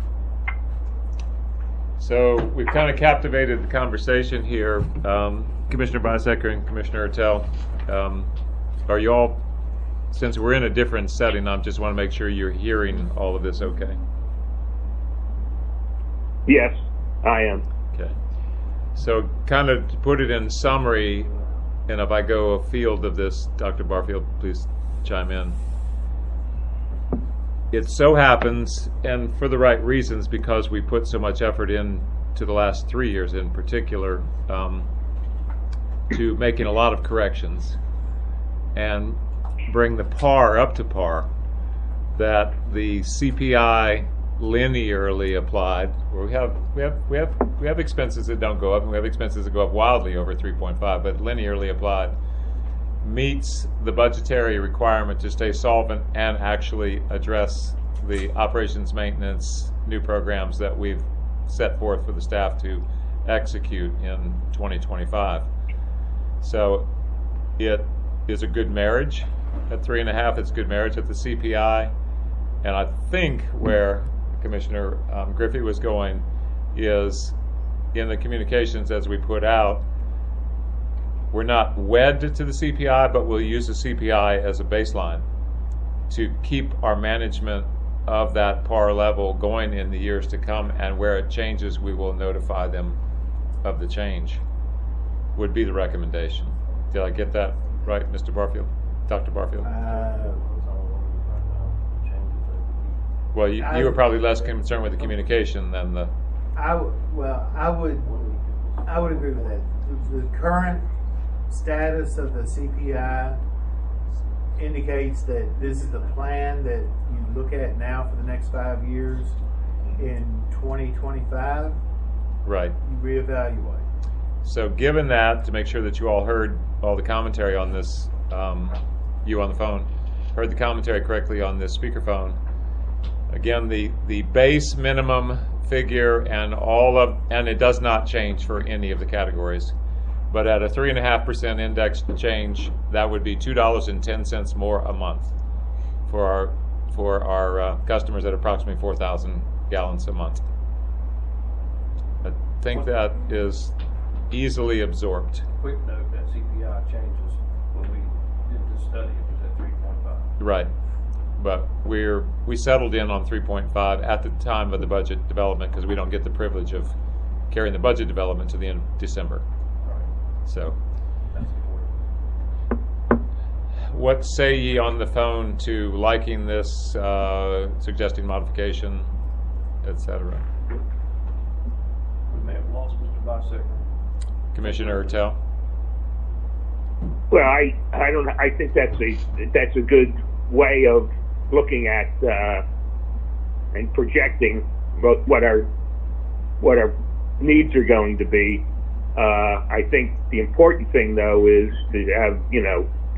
B: So we've kind of captivated the conversation here. Commissioner Bisecker and Commissioner Ertel, are you all, since we're in a different setting, I just want to make sure you're hearing all of this okay.
E: Yes, I am.
B: Okay. So kind of to put it in summary, and if I go afield of this, Dr. Barfield, please chime in. It so happens, and for the right reasons, because we put so much effort into the last 3 years in particular, to making a lot of corrections. And bring the par up to par, that the CPI linearly applied, where we have expenses that don't go up, and we have expenses that go up wildly over 3.5, but linearly applied meets the budgetary requirement to stay solvent and actually address the operations maintenance new programs that we've set forth for the staff to execute in 2025. So it is a good marriage at 3.5. It's a good marriage at the CPI, and I think where Commissioner Griffey was going is in the communications as we put out, we're not wed to the CPI, but we'll use the CPI as a baseline to keep our management of that par level going in the years to come, and where it changes, we will notify them of the change, would be the recommendation. Did I get that right, Mr. Barfield? Dr. Barfield? Well, you were probably less concerned with the communication than the...
G: I would agree with that. The current status of the CPI indicates that this is the plan that you look at now for the next 5 years. In 2025,
B: right,
G: you reevaluate.
B: So given that, to make sure that you all heard all the commentary on this, you on the phone heard the commentary correctly on this speakerphone. Again, the base minimum figure and it does not change for any of the categories. But at a 3.5% index change, that would be $2.10 more a month for our customers at approximately 4,000 gallons a month. I think that is easily absorbed.
F: Quick note, that CPI changes when we did the study, it was at 3.5.
B: Right, but we settled in on 3.5 at the time of the budget development, because we don't get the privilege of carrying the budget development to the end of December. So, what say ye on the phone to liking this, suggesting modification, etc.?
F: We may have lost Mr. Bisector.
B: Commissioner Ertel?
E: Well, I think that's a good way of looking at and projecting what our needs are going to be. I think the important thing, though, is to have,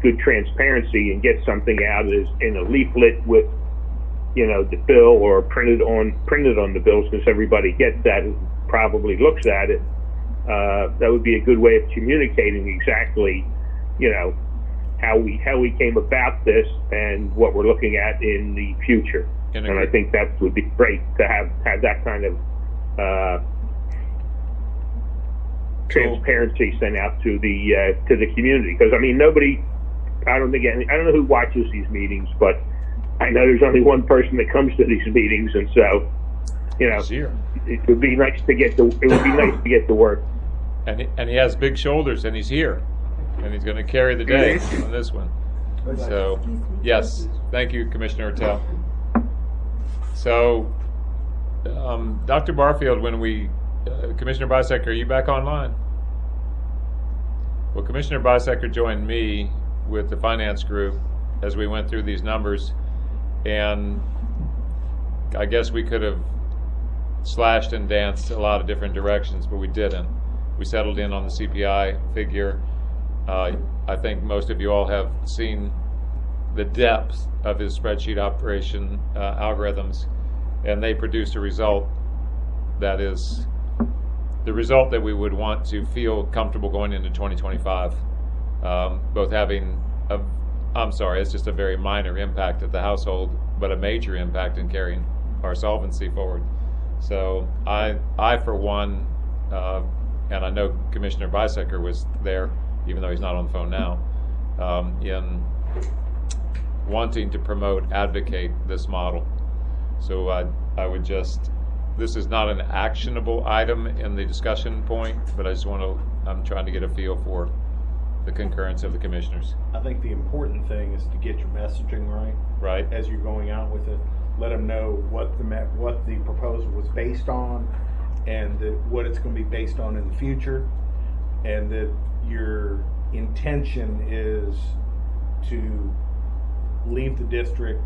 E: good transparency and get something out as in a leaflet with, the bill, or printed on the bill, since everybody gets that and probably looks at it. That would be a good way of communicating exactly, how we came about this and what we're looking at in the future. And I think that would be great to have that kind of transparency sent out to the community, because I don't know who watches these meetings, but I know there's only one person that comes to these meetings, and so it would be nice to get the work.
B: And he has big shoulders, and he's here, and he's going to carry the day on this one. So yes, thank you, Commissioner Ertel. So Dr. Barfield, Commissioner Bisector, are you back online? Well, Commissioner Bisector joined me with the finance group as we went through these numbers, and I guess we could have slashed and danced a lot of different directions, but we didn't. We settled in on the CPI figure. I think most of you all have seen the depth of his spreadsheet operation algorithms, and they produce a result that is the result that we would want to feel comfortable going into 2025. Both having it's just a very minor impact at the household, but a major impact in carrying our solvency forward. So I for one, and I know Commissioner Bisector was there, even though he's not on the phone now, in wanting to promote, advocate this model. So I would just, this is not an actionable item in the discussion point, but I'm trying to get a feel for the concurrence of the commissioners.
A: I think the important thing is to get your messaging right.
B: Right.
A: As you're going out with it, let them know what the proposal was based on, and what it's going to be based on in the future, and that your intention is to leave the district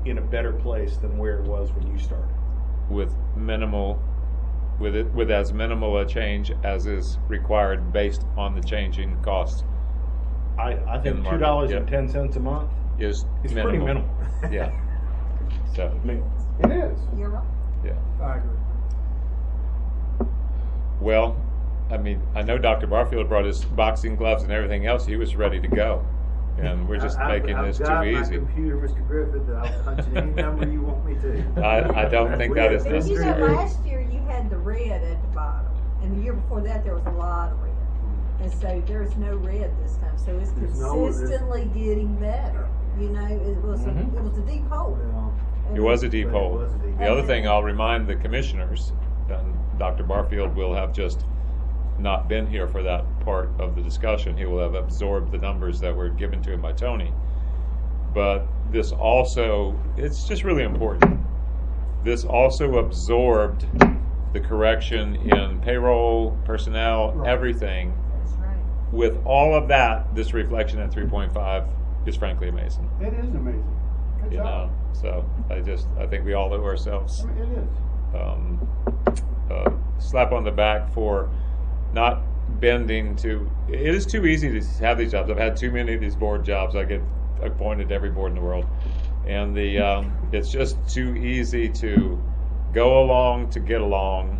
A: in a better place than where it was when you started.
B: with as minimal a change as is required based on the changing costs
A: I
B: In
A: think
B: the market,
A: $2.10 a month
B: is
A: is
B: minimal.
A: pretty minimal.
B: Yeah. So,
A: I mean,
H: It is.
C: You're right.
B: yeah.
H: I agree.
B: Well, I mean, I know Dr. Barfield brought his boxing gloves and everything else. He was ready to go. And we're just making this too
I: I've got
B: easy.
I: my computer, Mr. Griffith, that I'll punch in any number you want me to.
B: I don't think that is
C: But you know,
B: necessary.
C: last year you had the red at the bottom, and the year before that there was a lot of red. And so there's no red this time, so it's consistently getting better. You know, it was a deep hole.
I: Well,
B: It was a deep
I: But it
B: hole.
I: was a deep
B: The other thing I'll remind the commissioners, and Dr. Barfield will have just not been here for that part of the discussion. He will have absorbed the numbers that were given to him by Tony. But this also, it's just really important. This also absorbed the correction in payroll, personnel,
H: Right.
B: everything.
C: That's right.
B: With all of that, this reflection at 3.5 is frankly amazing.
H: It is amazing. Good
B: You know,
H: job.
B: so I think we all owe ourselves
H: I mean, it is.
B: slap on the back for not bending to. It is too easy to have these jobs. I've had too many of these board jobs. I get appointed to every board in the world, and it's just too easy to go along to get along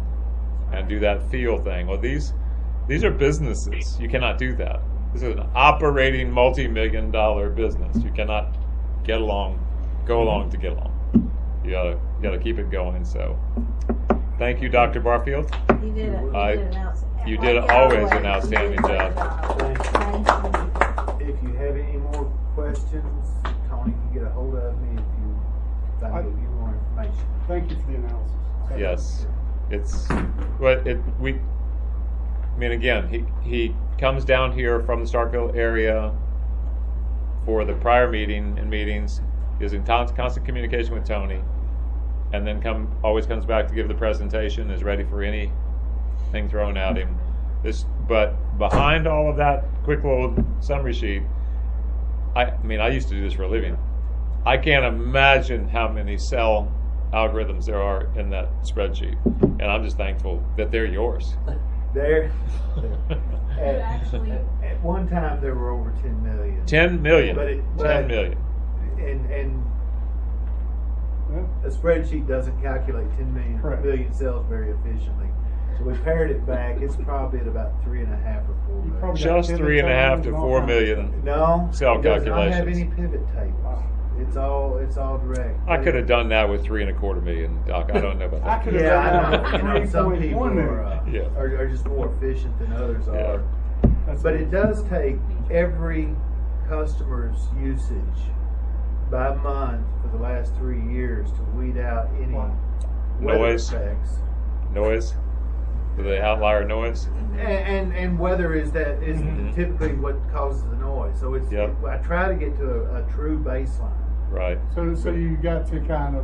B: and do that feel thing. Well, these are businesses. You cannot do that. This is an operating multi-million-dollar business. You cannot go along to get along. You gotta keep it going. So, thank you, Dr. Barfield.
C: You did
B: You did always an outstanding job.
C: Thank you.
I: If you have any more questions, Tony can get a hold of me if I can give you more information.
H: Thank you for the analysis.
B: Yes, I mean, again, he comes down here from the Starkville area for the prior meeting and meetings, is in constant communication with Tony, and then always comes back to give the presentation, is ready for anything thrown at him. But behind all of that quick little summary sheet, I mean, I used to do this for a living. I can't imagine how many cell algorithms there are in that spreadsheet, and I'm just thankful that they're yours.
I: There.
D: Actually-
I: At one time, there were over 10 million.
B: 10 million.
I: But
B: 10 million.
I: And
H: Yeah.
I: a spreadsheet doesn't calculate 10
H: Correct.
I: million cells very efficiently. So we pared it back. It's probably at about 3.5 or 4
H: You
I: million.
H: probably
B: Just
H: got
B: 3.5 to
H: and all
B: 4
H: kinds of
B: million.
H: stuff.
I: No,
B: Cell
I: it does not have
B: calculations.
I: any pivot tables.
H: Wow.
I: It's all direct.
B: I could have done that with 3.25 million, Doc. I don't know about
H: I
B: that.
H: could have
I: Yeah, I
H: done
I: know. You know, some
H: 3.1
I: people
H: million.
B: Yeah.
I: are just more efficient than others
B: Yeah.
I: are.
H: That's
I: But it does take every customer's usage by month for the last 3 years to weed out any
H: Wow.
I: weather
B: Noise.
I: effects.
B: Noise? The outlier noise?
I: And weather is
B: Mhm.
I: typically what causes the noise. So it's
B: Yep.
I: I try to get to a true baseline.
B: Right.
H: So you got to kind of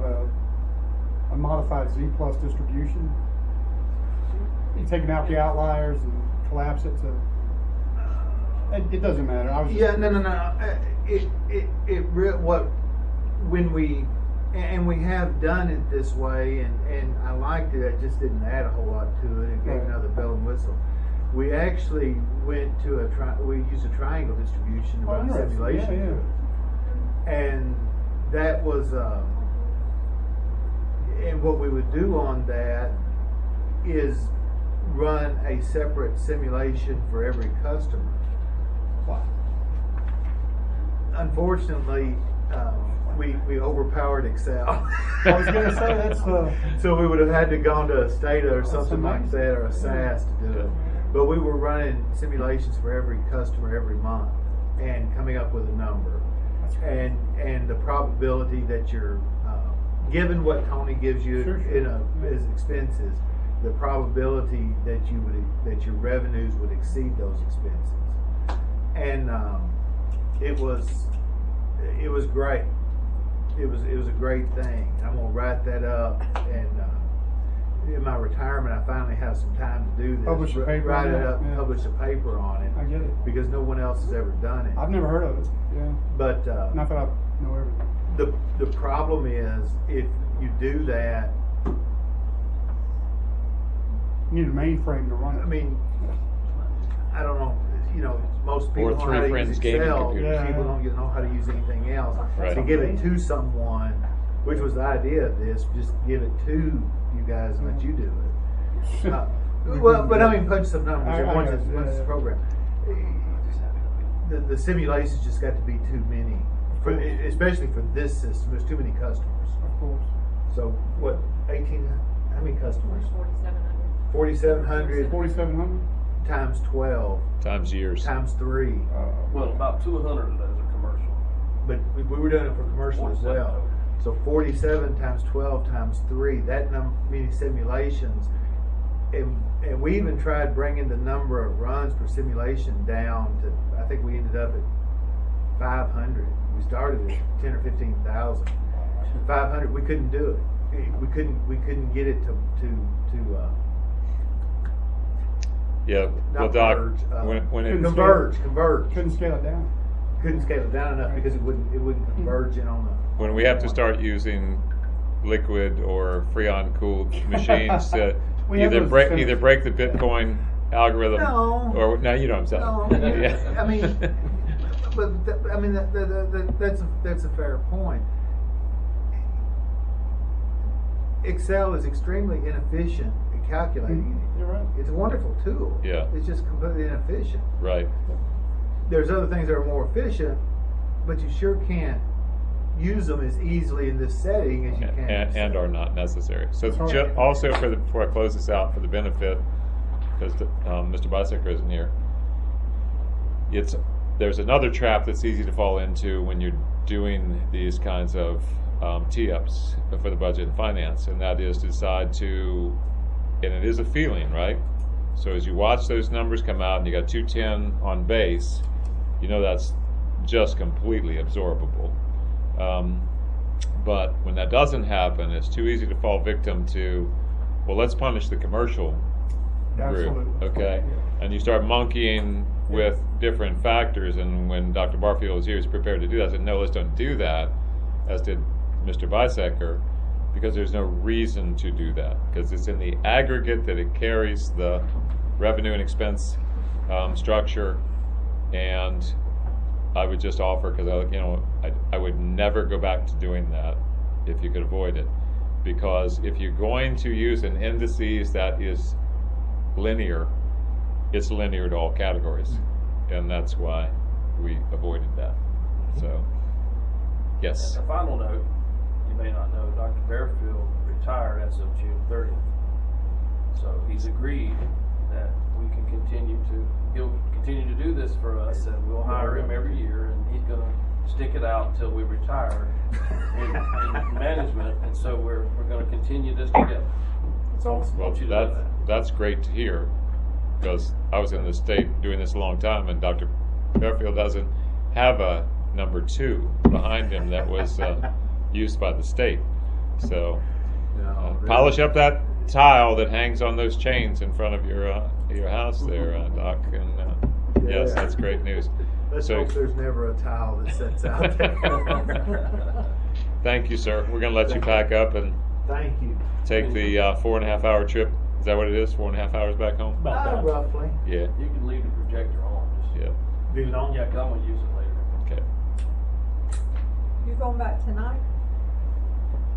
H: a modified Z plus distribution. You're taking out the outliers and collapse it to. It doesn't matter. I was just,
I: Yeah, no. When we have done it this way, and I liked it. I just didn't add a whole lot to it. It gave
H: Right.
I: another bell and whistle. We actually went to we used a triangle distribution
H: Oh,
I: about
H: interesting.
I: simulation, and that was. And what we would do on that is run a separate simulation for every customer.
H: Wow.
I: Unfortunately, we overpowered Excel.
H: I was gonna say that's
I: So we would have had to gone to a Stata or something like
H: amazing.
I: that, or a SAS to do it. But we were running simulations for every customer every month and coming up with a number.
H: That's great.
I: And the probability that you're given what Tony gives you
H: Sure.
I: as expenses, the probability that your revenues would exceed those expenses. And it was great. It was a great thing. I'm gonna write that up, and in my retirement, I finally have some time to do this.
H: Publish a paper
I: write
H: on
I: it
H: it,
I: up,
H: yeah.
I: publish a paper on it,
H: I get it.
I: because no one else has ever done it.
H: I've never heard of it. Yeah.
I: But
H: Not that I've know everything.
I: The problem is, if you do that,
H: You need a mainframe to run it.
I: I mean, I don't know, you know, most people
B: Or
I: know how
B: three
I: to
B: friends
I: use
B: gaming
I: Excel,
B: computers.
I: people don't know how to use anything else.
B: Right.
I: To give it to someone, which was the idea of this, just give it to you guys and let you do it. Well, but I mean, punch some numbers,
H: I
I: once
H: got
I: it's,
H: you,
I: once it's
H: yeah.
I: programmed. The simulations just got to be too many, especially for this system, there's too many customers.
H: Of course.
I: So, what, 18, how many customers?
D: 4,700.
I: 4,700
H: 4,700?
I: times 12
B: Times years.
I: times 3.
F: Well, about 200 of those are commercial.
I: But we were doing it for commercial as
F: 47
I: well.
F: total.
I: So 47 times 12 times 3, that many simulations. And we even tried bringing the number of runs per simulation down to, I think we ended up at 500. We started at 10 or 15,000. 500, we couldn't do it. We couldn't get it to
B: Yeah, well,
I: not
B: Doc,
I: merge,
B: when it,
I: converge.
H: Couldn't scale it down.
I: Couldn't scale it down enough because it wouldn't converge in on the.
B: when we have to start using liquid or freon cooled machines to
H: We have
B: either
H: those
B: break
H: experiments.
B: the Bitcoin algorithm,
I: No.
B: or no, you know what I'm
I: No,
B: saying. Yeah.
I: I mean, that's a fair point. Excel is extremely inefficient at calculating.
H: You're right.
I: It's a wonderful tool.
B: Yeah.
I: It's just completely inefficient.
B: Right.
I: There's other things that are more efficient, but you sure can't use them as easily in this setting as you can.
B: And are not necessary. So
H: That's right.
B: also before I close this out, for the benefit, because Mr. Bisecker isn't here, there's another trap that's easy to fall into when you're doing these kinds of tee-ups for the budget and finance, and that is to decide to, and it is a feeling, right? So as you watch those numbers come out and you got 210 on base, you know that's just completely absorbable. But when that doesn't happen, it's too easy to fall victim to, well, let's punish the commercial group,
H: Absolutely.
B: okay? And you start monkeying with different factors, and when Dr. Barfield was here, he was prepared to do that. I said, no, let's don't do that, as did Mr. Bisecker, because there's no reason to do that, because it's in the aggregate that it carries the revenue and expense structure. And I would just offer, because I would never go back to doing that if you could avoid it, because if you're going to use an indices that is linear, it's linear to all categories, and that's why we avoided that. So, yes.
F: As a final note, you may not know, Dr. Bearfield retired as of June 30th. So he's agreed that we can he'll continue to do this for us, and we'll hire him every year, and he's gonna stick it out until we retire in management, and so we're gonna continue this together. That's all.
B: Well,
F: Want you to know that.
B: that's great to hear, because I was in the state doing this a long time, and Dr. Bearfield doesn't have a number 2 behind him that was used by the state. So polish up that tile that hangs on those chains in front of your house there, Doc. And yes, that's great news.
I: Let's
B: So-
I: hope there's never a tile that sits out there.
B: Thank you, sir. We're going to let you pack up and
I: Thank you.
B: take the 4.5 hour trip. Is that what it is? 4.5 hours back home?
I: Roughly.
B: Yeah.
F: You can leave the projector on. Just,
B: Yeah.
I: Leave it on?
F: Yeah, because I'm gonna use it later.
B: Okay.
C: You going back tonight?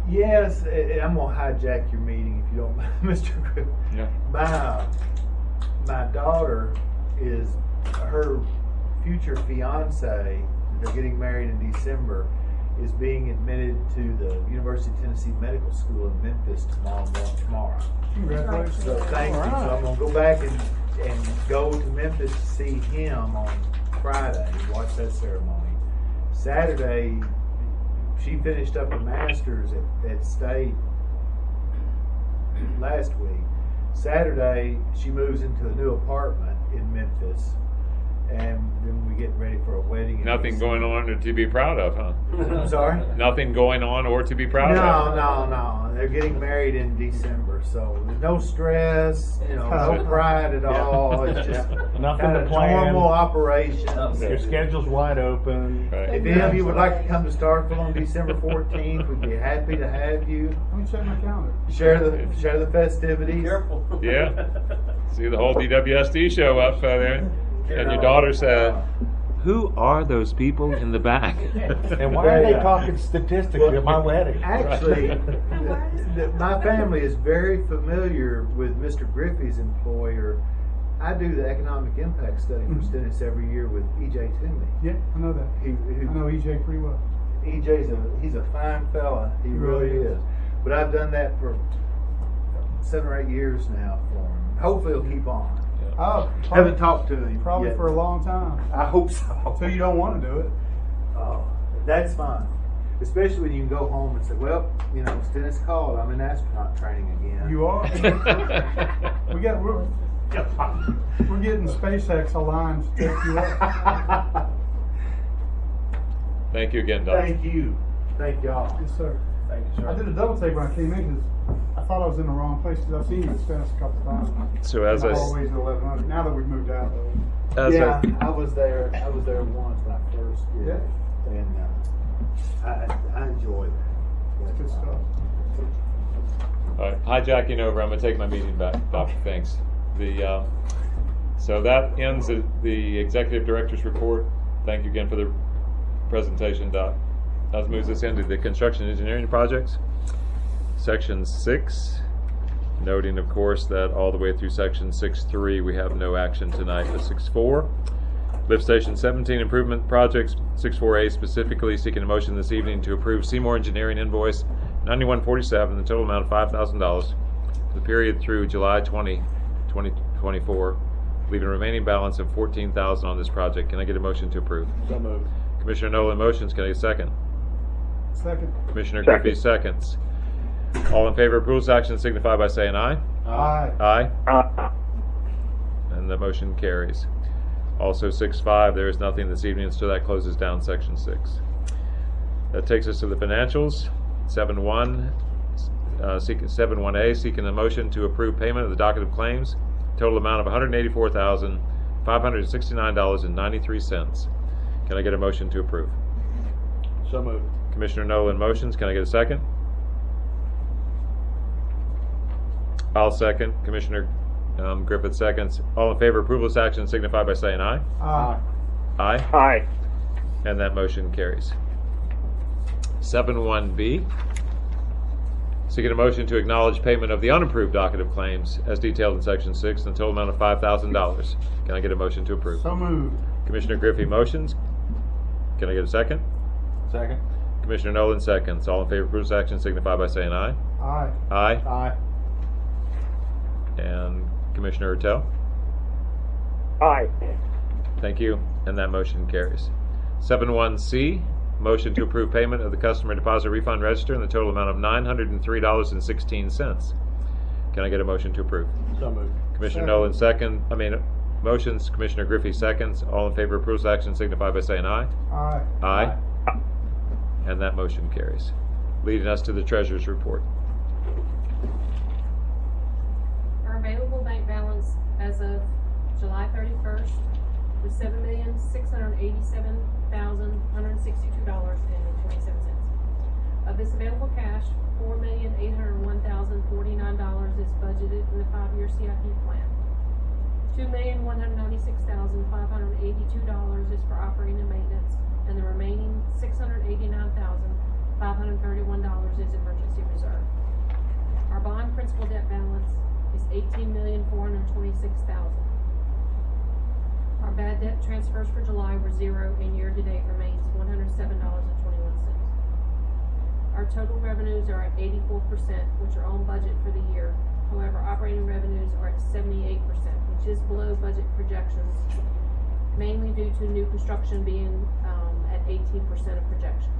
I: Yes, and I'm gonna hijack your meeting if you don't mind, Mr. Griffin.
B: Yeah.
I: My daughter is her future fiance. They're getting married in December. Is being admitted to the University of Tennessee Medical School in Memphis tomorrow.
H: Congratulations.
I: So thank you. So I'm gonna go back and go to Memphis to see him on Friday, watch that ceremony. Saturday, she finished up her master's at State last week. Saturday, she moves into a new apartment in Memphis. and then we get ready for a wedding. in
B: Nothing going
I: December.
B: on or to be proud of, huh?
I: I'm sorry?
B: Nothing going on or to be proud of?
I: No. They're getting married in December, so there's no stress, no pride at all. It's just
A: Nothing
I: kind
A: to
I: of
A: plan.
I: normal operation.
A: Your schedule's wide open.
B: Right.
I: If any of you would like to come to Starkville on December 14th, we'd be happy to have you.
H: Let me check my calendar.
I: Share the festivities.
F: Careful.
B: Yeah. See the whole DWSD show up there. And your daughter said, "Who are those people in the back?"
A: And why are they talking statistics at my wedding?
I: Actually, my family is very familiar with Mr. Griffey's employer. I do the economic impact study for Stennis every year with E.J. Toomey.
H: Yeah, I know that. I know EJ pretty well.
I: He's a fine fella. He really is. But I've done that for 7 or 8 years now for him. Hopefully he'll keep on.
H: Oh,
I: Haven't talked to him
H: probably
I: yet.
H: for a long time.
I: I hope so.
H: So you don't want to do it.
I: Oh, that's fine. Especially when you can go home and say, well, Stennis called. I'm in astronaut training again.
H: You are. We're getting SpaceX aligned to take you up.
B: Thank you again, Doc.
I: Thank you. Thank y'all.
H: Yes, sir.
F: Thank you, sir.
H: I did a double take when I came in because I thought I was in the wrong place because I've seen you at Stennis a couple times.
B: So as I
H: always at 1100. Now that we've moved out, though.
I: I was there. I was there once when I first did it, and I enjoy that.
H: That's good stuff.
B: All right, hijacking over. I'm going to take my meeting back, Doctor. Thanks. So that ends the executive director's report. Thank you again for the presentation, Doc. That moves us into the construction engineering projects. Section 6, noting, of course, that all the way through section 6.3 we have no action tonight. But 6.4, lift station 17 improvement projects. 6.4A specifically seeking a motion this evening to approve Seymour Engineering invoice 9147, the total amount of $5,000 for the period through July 20, 2024, leaving a remaining balance of $14,000 on this project. Can I get a motion to approve?
A: So moved.
B: Commissioner Nolan motions. Can I get a second?
H: Second.
B: Commissioner
E: Second.
B: Griffey seconds. All in favor of approval action signify by saying aye.
H: Aye.
B: Aye. And the motion carries. Also 6.5, there is nothing this evening, so that closes down section 6. That takes us to the financials. 7.1, 7.1A, seeking a motion to approve payment of the docket of claims, total amount of $184,569.93. Can I get a motion to approve?
A: So moved.
B: Commissioner Nolan motions. Can I get a second? I'll second. Commissioner Griffith seconds. All in favor of approval of this action signify by saying aye.
H: Aye.
B: Aye.
E: Aye.
B: And that motion carries. 7.1B, seeking a motion to acknowledge payment of the unapproved docket of claims as detailed in section 6 in the total amount of $5,000. Can I get a motion to approve?
H: So moved.
B: Commissioner Griffey motions. Can I get a second?
A: Second.
B: Commissioner Nolan seconds. All in favor of approval of this action signify by saying aye.
H: Aye.
B: Aye.
A: Aye.
B: And Commissioner Ertel?
E: Aye.
B: Thank you. And that motion carries. 7.1C, motion to approve payment of the customer deposit refund register in the total amount of $903.16. Can I get a motion to approve?
A: So moved.
B: Commissioner
H: Second.
B: Nolan motions. Commissioner Griffey seconds. All in favor of approval action signify by saying aye.
H: Aye.
B: Aye. And that motion carries. Leading us to the treasurer's report.
D: Our available bank balance as of July 31st was $7,687,162.27. Of this available cash, $4,801,049 is budgeted in the 5-year CIP plan. $2,196,582 is for operating and maintenance, and the remaining $689,531 is emergency reserve. Our bond principal debt balance is $18,426,000. Our bad debt transfers for July were 0, and year-to-date remains $107.21. Our total revenues are at 84%, which are on budget for the year. However, operating revenues are at 78%, which is below budget projections, mainly due to new construction being at 18% of projection.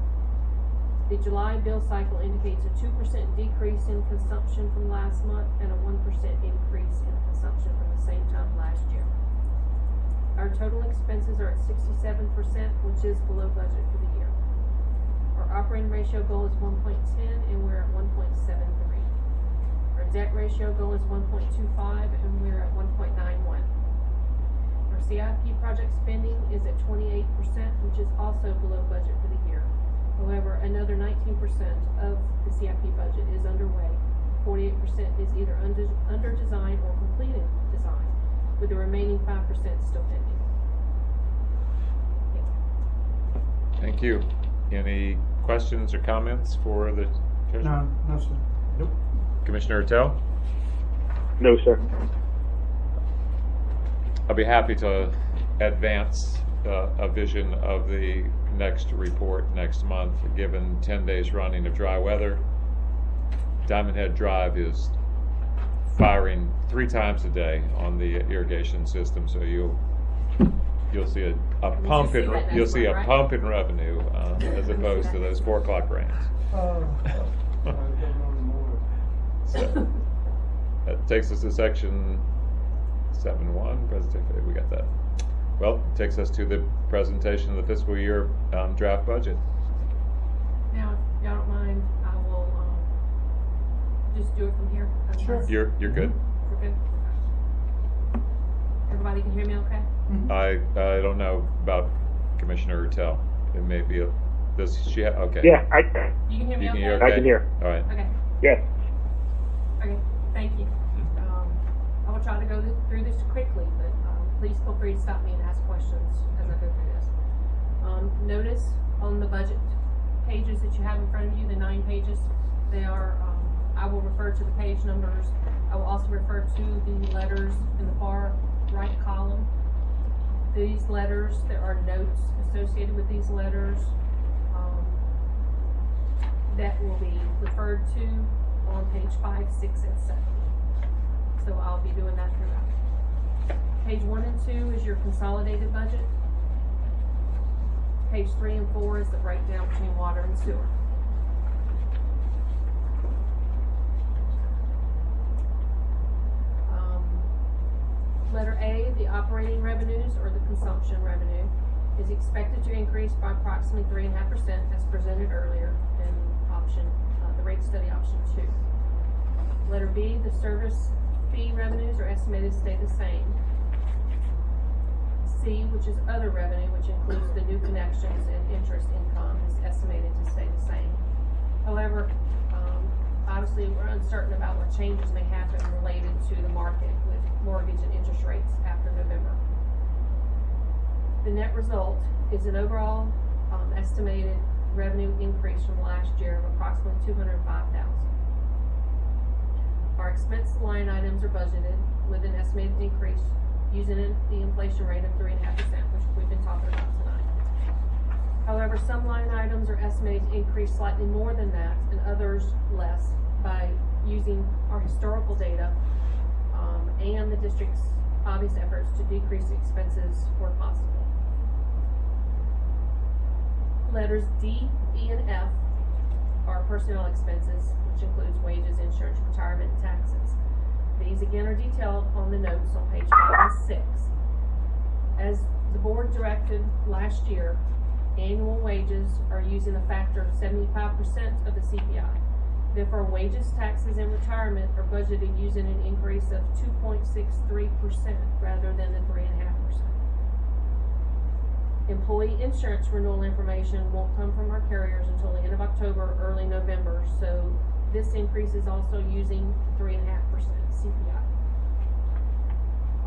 D: The July bill cycle indicates a 2% decrease in consumption from last month and a 1% increase in consumption from the same time last year. Our total expenses are at 67%, which is below budget for the year. Our operating ratio goal is 1.10, and we're at 1.73. Our debt ratio goal is 1.25, and we're at 1.91. Our CIP project spending is at 28%, which is also below budget for the year. However, another 19% of the CIP budget is underway. 48% is either under design or completed design, with the remaining 5% still pending.
B: Thank you. Any questions or comments for the treasurer?
H: No, sir.
B: Nope. Commissioner Tell?
E: No, sir.
B: I'll be happy to advance a vision of the next report next month, given 10 days running of dry weather. Diamond Head Drive is firing 3 times a day on the irrigation system, so you'll see a pump in pump in revenue as opposed to those 4 o'clock rains. So that takes us to section 7.1 presentation. We got that. Well, it takes us to the presentation of the fiscal year draft budget.
D: Now, if y'all don't mind, I will just do it from here.
H: Sure.
B: You're good.
D: We're good. Everybody can hear me okay?
B: I don't know about Commissioner Tell. It may be a does she have okay.
E: Yeah, I can.
D: You can hear me
B: You can
D: okay?
B: hear okay?
E: I can hear.
B: All right.
D: Okay.
E: Yes.
D: Okay, thank you. I will try to go through this quickly, but please feel free to stop me and ask questions as I go through this. Notice on the budget pages that you have in front of you, the 9 pages, they are, I will refer to the page numbers. I will also refer to the letters in the far right column. These letters, there are notes associated with these letters that will be referred to on page 5, 6, and 7. So I'll be doing that throughout. Page 1 and 2 is your consolidated budget. Page 3 and 4 is the breakdown between water and sewer. Letter A, the operating revenues or the consumption revenue is expected to increase by approximately 3.5% as presented earlier in the rate study option 2. Letter B, the service fee revenues are estimated to stay the same. C, which is other revenue, which includes the new connections and interest income, is estimated to stay the same. However, obviously we're uncertain about what changes may happen related to the market with mortgage and interest rates after November. The net result is an overall estimated revenue increase from last year of approximately $205,000. Our expense line items are budgeted with an estimated increase using the inflation rate of 3.5%, which we've been talking about tonight. However, some line items are estimated to increase slightly more than that and others less by using our historical data and the district's obvious efforts to decrease expenses where possible. Letters D, E, and F are personnel expenses, which includes wages, insurance, retirement, and taxes. These again are detailed on the notes on page 5 and 6. As the board directed last year, annual wages are using a factor of 75% of the CPI. Therefore, wages, taxes, and retirement are budgeted using an increase of 2.63% rather than the 3.5%. Employee insurance renewal information won't come from our carriers until the end of October or early November, so this increase is also using 3.5% CPI.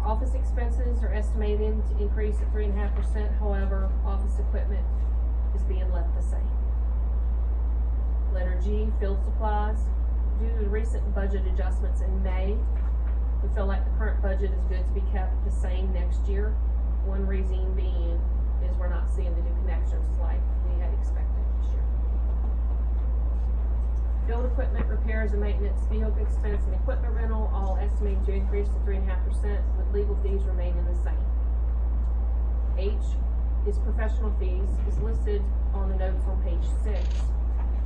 D: Office expenses are estimated to increase at 3.5%. However, office equipment is being left the same. Letter G, field supplies. Due to the recent budget adjustments in May, we feel like the current budget is good to be kept the same next year. One reason being is we're not seeing the new connections like we had expected this year. Field equipment repairs and maintenance, vehicle expense, and equipment rental all estimated to increase to 3.5%, with legal fees remaining the same. H is professional fees, is listed on the notes on page 6,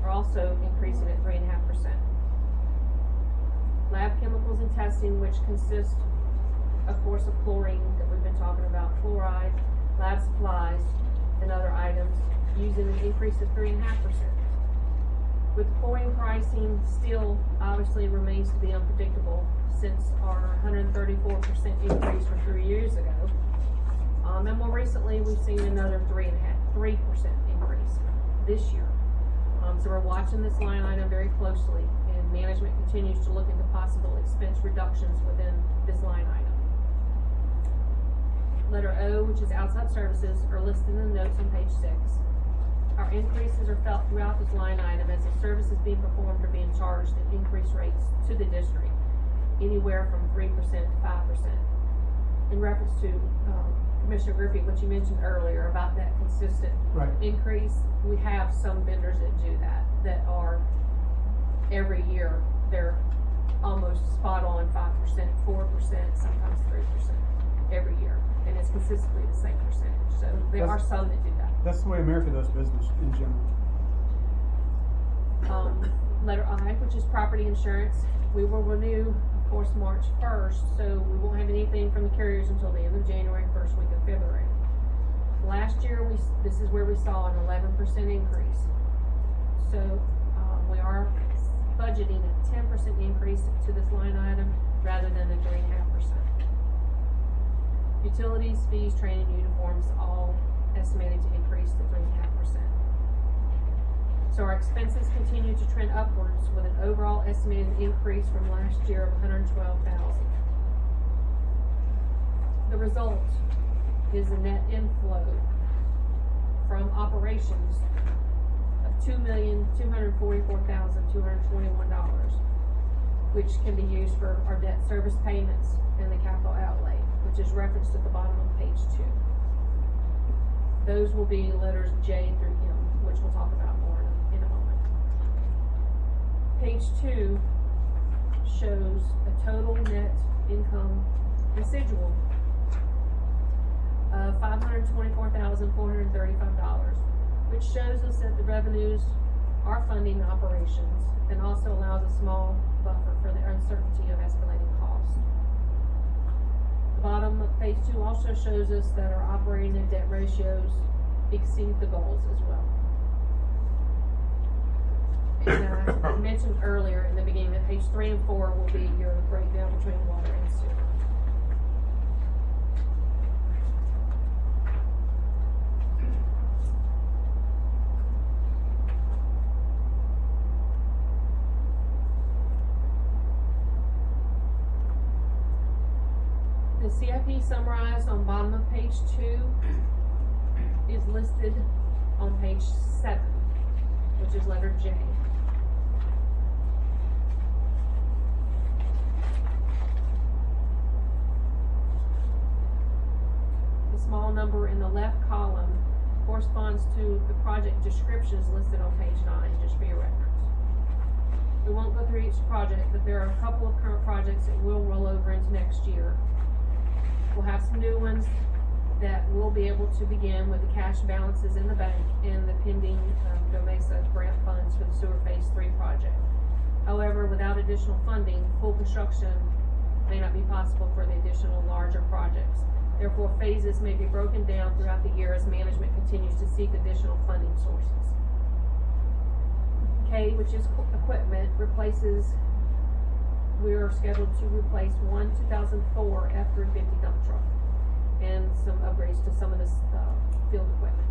D: are also increasing at 3.5%. Lab chemicals and testing, which consist of course, of chlorine that we've been talking about, fluoride, lab supplies, and other items, using an increase of 3.5%. With chlorine pricing still obviously remains to be unpredictable since our 134% increase from 3 years ago. And more recently, we've seen another 3% increase this year. So we're watching this line item very closely, and management continues to look into possible expense reductions within this line item. Letter O, which is outside services, are listed in the notes on page 6. Our increases are felt throughout this line item as the services being performed are being charged at increased rates to the district, anywhere from 3% to 5%. In reference to Commissioner Griffey, what you mentioned earlier about that consistent increase, we have some vendors that do that are every year, they're almost spot on 5%, 4%, sometimes 3% every year, and it's consistently the same percentage. So there are some that do that.
H: That's the way America does business in general.
D: Letter I, which is property insurance, we will renew, of course, March 1st, so we won't have anything from the carriers until the end of January, first week of February. Last year, this is where we saw an 11% increase. So we are budgeting a 10% increase to this line item rather than the 3.5%. Utilities, fees, training, uniforms, all estimated to increase to 3.5%. So our expenses continue to trend upwards with an overall estimated increase from last year of $112,000. The result is a net inflow from operations of $2,244,221, which can be used for our debt service payments and the capital outlay, which is referenced at the bottom of page 2. Those will be letters J through M, which we'll talk about more in a moment. Page 2 shows a total net income residual of $524,435, which shows us that the revenues are funding operations and also allows a small buffer for the uncertainty of escalating costs. The bottom of page 2 also shows us that our operating and debt ratios exceed the goals as well. And I mentioned earlier in the beginning that page 3 and 4 will be your breakdown between water and sewer. The CIP summarized on bottom of page 2 is listed on page 7, which is letter J. The small number in the left column corresponds to the project descriptions listed on page 9, just for your reference. We won't go through each project, but there are a couple of current projects that will roll over into next year. We'll have some new ones that will be able to begin with the cash balances in the bank and the pending DWSD grant funds for the sewer phase 3 project. However, without additional funding, full construction may not be possible for the additional larger projects. Therefore, phases may be broken down throughout the year as management continues to seek additional funding sources. K, which is equipment, we are scheduled to replace one 2004 F-350 dump truck and some upgrades to some of this field equipment.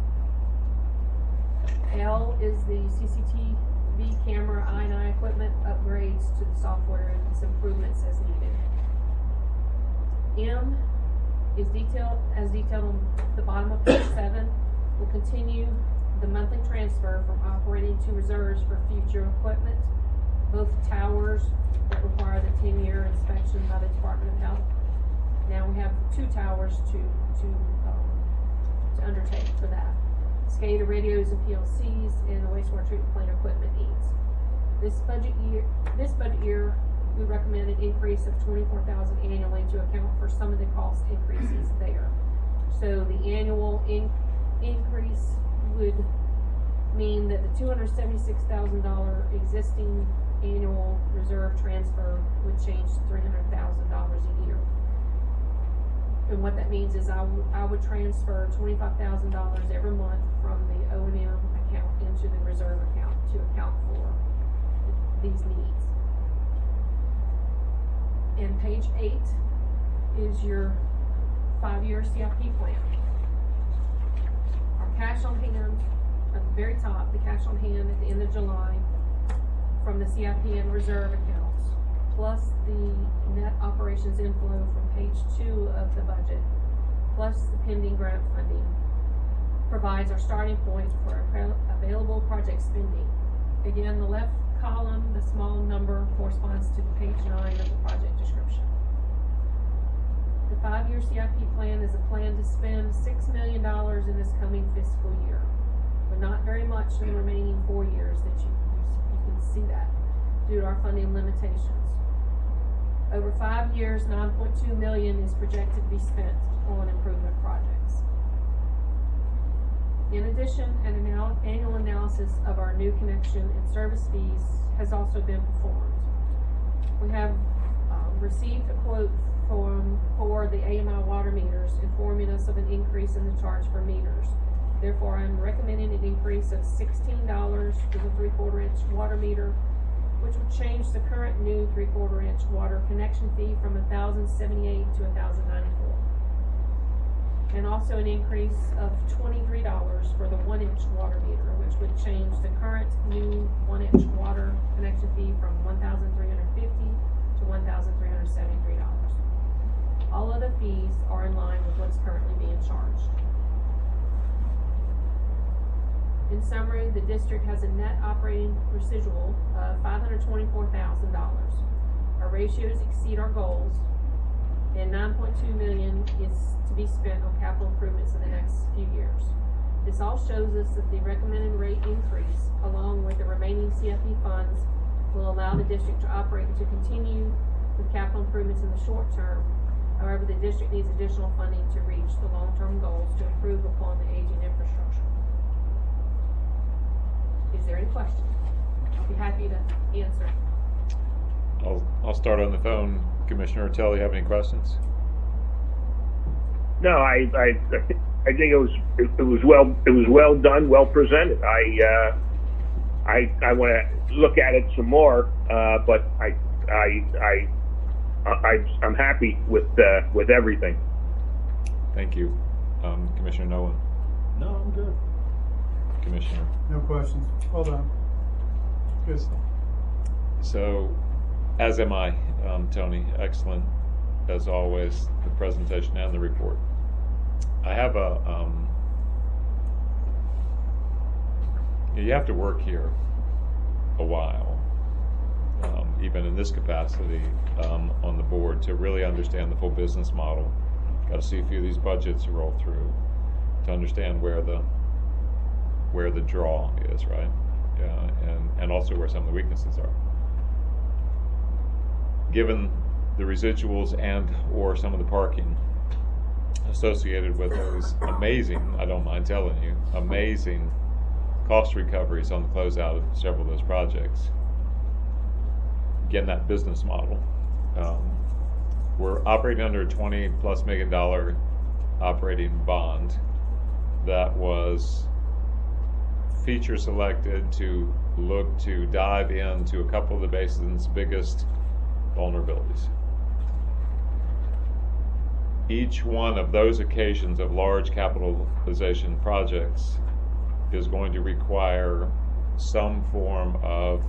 D: L is the CCTV camera I&I equipment upgrades to the software and some improvements as needed. M is detailed on the bottom of page 7. We'll continue the monthly transfer from operating to reserves for future equipment, both towers that require the 10-year inspection by the Department of Health. Now we have 2 towers to undertake for that. SCADA radios and PLCs and the wastewater treatment plant equipment needs. This budget year, we recommend an increase of $24,000 annually to account for some of the cost increases there. So the annual increase would mean that the $276,000 existing annual reserve transfer would change to $300,000 a year. And what that means is I would transfer $25,000 every month from the O&M account into the reserve account to account for these needs. And page 8 is your 5-year CIP plan. Our cash on hand, at the very top, the cash on hand at the end of July from the CIP and reserve accounts, plus the net operations inflow from page 2 of the budget, plus the pending grant funding, provides our starting point for available project spending. Again, the left column, the small number, corresponds to page 9 of the project description. The 5-year CIP plan is a plan to spend $6 million in this coming fiscal year, but not very much in the remaining 4 years that you can see that due to our funding limitations. Over 5 years, $9.2 million is projected to be spent on improvement projects. In addition, an annual analysis of our new connection and service fees has also been performed. We have received a quote for the AMI water meters, informing us of an increase in the charge for meters. Therefore, I'm recommending an increase of $16 for the 3/4 inch water meter, which would change the current new 3/4 inch water connection fee from $1,078 to $1,094. And also an increase of $23 for the 1 inch water meter, which would change the current new 1 inch water connection fee from $1,350 to $1,373. All other fees are in line with what's currently being charged. In summary, the district has a net operating residual of $524,000. Our ratios exceed our goals, and $9.2 million is to be spent on capital improvements in the next few years. This all shows us that the recommended rate increase, along with the remaining CIP funds, will allow the district to operate and to continue with capital improvements in the short term. However, the district needs additional funding to reach the long-term goals to improve upon the aging infrastructure. Is there any questions? I'll be happy to answer.
B: I'll start on the phone. Commissioner Telly, have any questions?
E: No, I think it was well done, well presented. I want to look at it some more, but I'm happy with everything.
B: Thank you. Commissioner Nolan.
A: No, I'm good.
B: Commissioner.
H: No questions. Well done. Good.
B: So, as am I, Tony. Excellent, as always, the presentation and the report. I have you have to work here a while, even in this capacity on the board, to really understand the full business model. Got to see a few of these budgets roll through to understand where the draw is, right? And also where some of the weaknesses are. Given the residuals and or some of the parking associated with those amazing, I don't mind telling you, amazing cost recoveries on the closeout of several of those projects. Again, that business model. We're operating under a $20+ million operating bond that was feature selected to look to dive into a couple of the basin's biggest vulnerabilities. Each one of those occasions of large capitalization projects is going to require some form of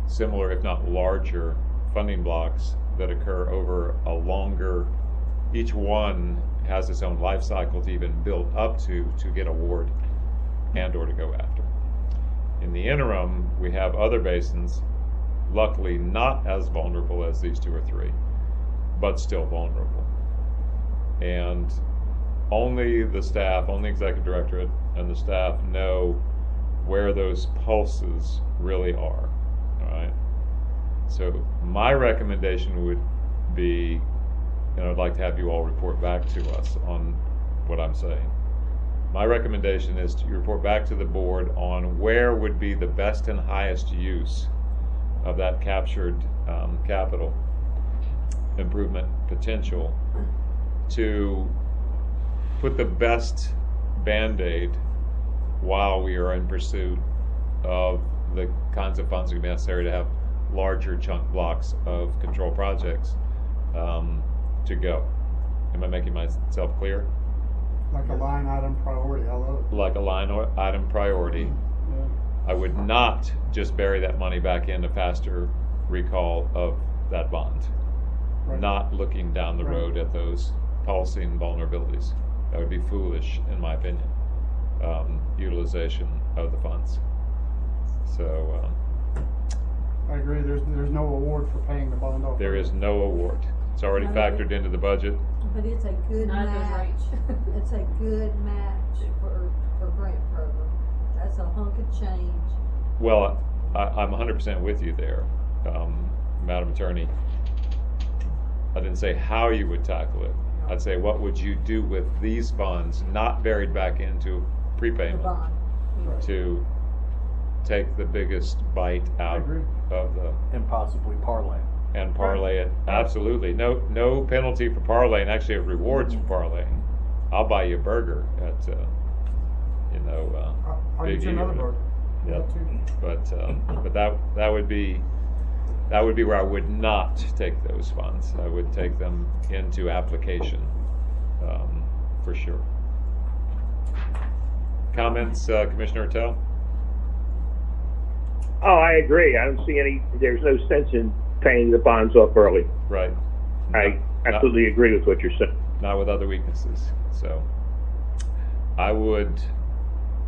B: similar, if not larger, funding blocks that occur over a longer, each one has its own life cycle to even build up to get award and or to go after. In the interim, we have other basins, luckily not as vulnerable as these 2 or 3, but still vulnerable. And only the staff, only executive directorate and the staff know where those pulses really are, all right? So my recommendation would be, and I'd like to have you all report back to us on what I'm saying. My recommendation is to report back to the board on where would be the best and highest use of that captured capital improvement potential to put the best Band-Aid while we are in pursuit of the kinds of funds that are necessary to have larger chunk blocks of control projects to go. Am I making myself clear?
H: Like a line item priority, I love it.
B: Like a line item priority.
H: Yeah.
B: I would not just bury that money back into faster recall of that bond.
H: Right.
B: Not looking down the
H: Right.
B: road at those policy and vulnerabilities. That would be foolish, in my opinion, utilization of the funds. So
H: I agree, there's no award for paying the bond off.
B: there is no award. It's already factored into the budget.
C: But it's a good
D: Not at those
C: match.
D: rates.
C: It's a good match for grant program. That's a hunk of change.
B: Well, I'm 100% with you there, Madam Attorney. I didn't say how you would tackle it. I'd say what would you do with these funds, not buried back into
C: The
B: prepayment,
C: bond.
H: Right.
B: to take the biggest bite out
H: agree.
B: of the,
A: And possibly parlay.
B: and parlay it. Absolutely. No penalty for parlaying. Actually, it rewards for parlaying. I'll buy you a burger at,
H: I'll
B: Big
H: get you
B: E
H: another
B: or-
H: burger.
B: Yep.
H: Too.
B: But that would be where I would not take those funds. I would take them into application, for sure. Comments, Commissioner Attell?
E: Oh, I agree. I don't see there's no sense in paying the bonds off early.
B: Right.
E: I absolutely agree with what you're saying.
B: Not with other weaknesses. So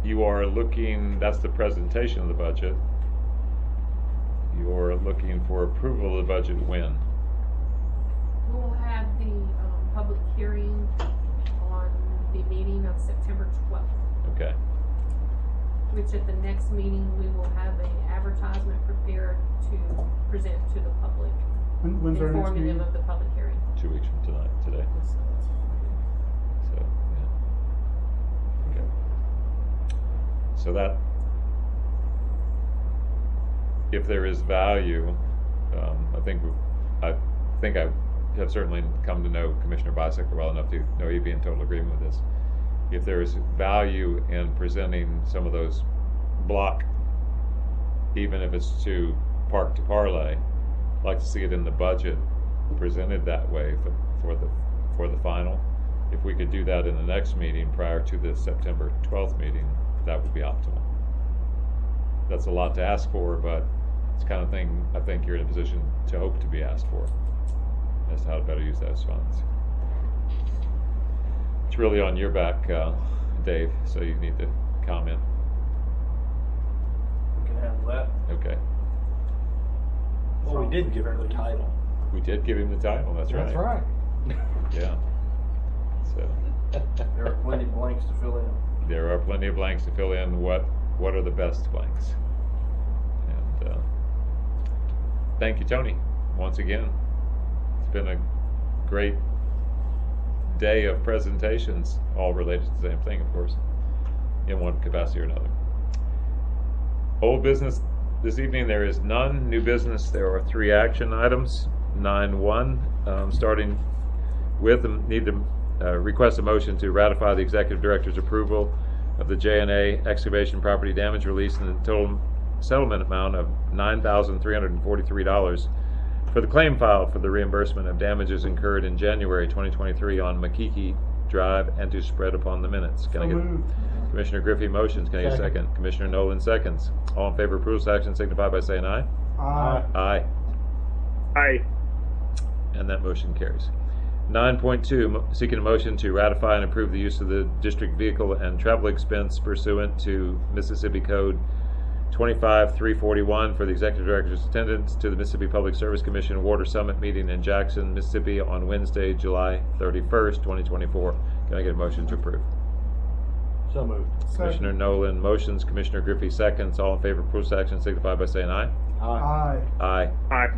B: you are looking, that's the presentation of the budget. You're looking for approval of the budget when?
D: We'll have the public hearing on the meeting of September 12th,
B: Okay.
D: which at the next meeting, we will have an advertisement prepared to present to the public,
H: When's our next
D: informing
H: meeting?
D: them of the public hearing.
B: 2 weeks from today. So, yeah. Okay. So that, if there is value, I think I have certainly come to know Commissioner Bicycler well enough to know he'd be in total agreement with this. If there is value in presenting some of those block, even if it's to park to parlay, I'd like to see it in the budget presented that way for the final. If we could do that in the next meeting prior to the September 12th meeting, that would be optimal. That's a lot to ask for, but it's the kind of thing I think you're in a position to hope to be asked for as to how to better use those funds. It's really on your back, Dave, so you need to comment.
F: We can handle that.
B: Okay.
A: Well, we did give her the title.
B: We did give him the title, that's right.
H: That's right.
B: Yeah. So
F: There are plenty of blanks to fill in.
B: there are plenty of blanks to fill in. What are the best blanks? And thank you, Tony, once again. It's been a great day of presentations, all related to the same thing, of course, in one capacity or another. Old business this evening, there is none. New business, there are 3 action items. 9.1, starting with, need to request a motion to ratify the executive director's approval of the J&A excavation property damage release in the total settlement amount of $9,343 for the claim filed for the reimbursement of damages incurred in January 2023 on Makiki Drive and to spread upon the minutes. Can I get
H: moved.
B: Commissioner Griffey motions? Can I get a second? Commissioner Nolan seconds. All in favor of approval of this action signify by saying aye.
H: Aye.
B: Aye.
E: Aye.
B: And that motion carries. 9.2, seeking a motion to ratify and approve the use of the district vehicle and travel expense pursuant to Mississippi Code 25341 for the executive director's attendance to the Mississippi Public Service Commission Water Summit meeting in Jackson, Mississippi on Wednesday, July 31st, 2024. Can I get a motion to approve?
A: So moved.
B: Commissioner Nolan motions, Commissioner Griffey seconds. All in favor of approval of this action signify by saying aye.
H: Aye.
B: Aye.
E: Aye.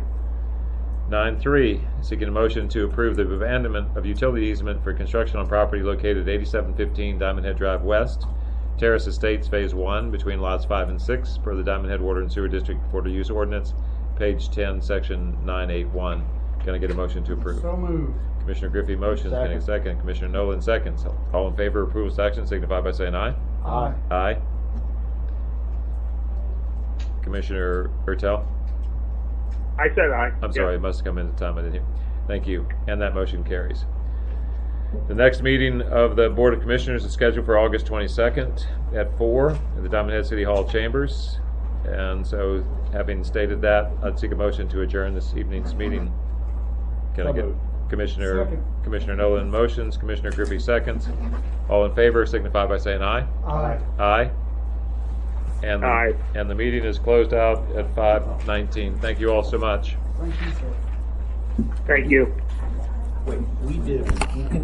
B: 9.3, seeking a motion to approve the abandonment of utility easement for construction on property located at 8715 Diamond Head Drive West, Terrace Estates Phase 1, between lots 5 and 6, per the Diamond Head Water and Sewer District Water Use Ordinance, page 10, section 981. Can I get a motion to approve?
H: So moved.
B: Commissioner Griffey motions, can I get a second? Commissioner Nolan seconds. All in favor of approval of this action signify by saying aye.
H: Aye.
B: Aye. Commissioner Ertel?
E: I said aye.
B: I'm sorry, it must have come in at the time I didn't hear. Thank you, and that motion carries. The next meeting of the Board of Commissioners is scheduled for August 22nd at 4 in the Diamond Head City Hall chambers. And so, having stated that, I'd seek a motion to adjourn this evening's meeting. Can I
H: So
B: get
H: moved.
B: Commissioner Nolan motions, Commissioner Griffey seconds. All in favor signify by saying aye.
H: Aye.
B: Aye. And
E: Aye.
B: and the meeting is closed out at 5:19. Thank you all so much.
H: Thank you, sir.
E: Thank you.
I: Wait, we did economic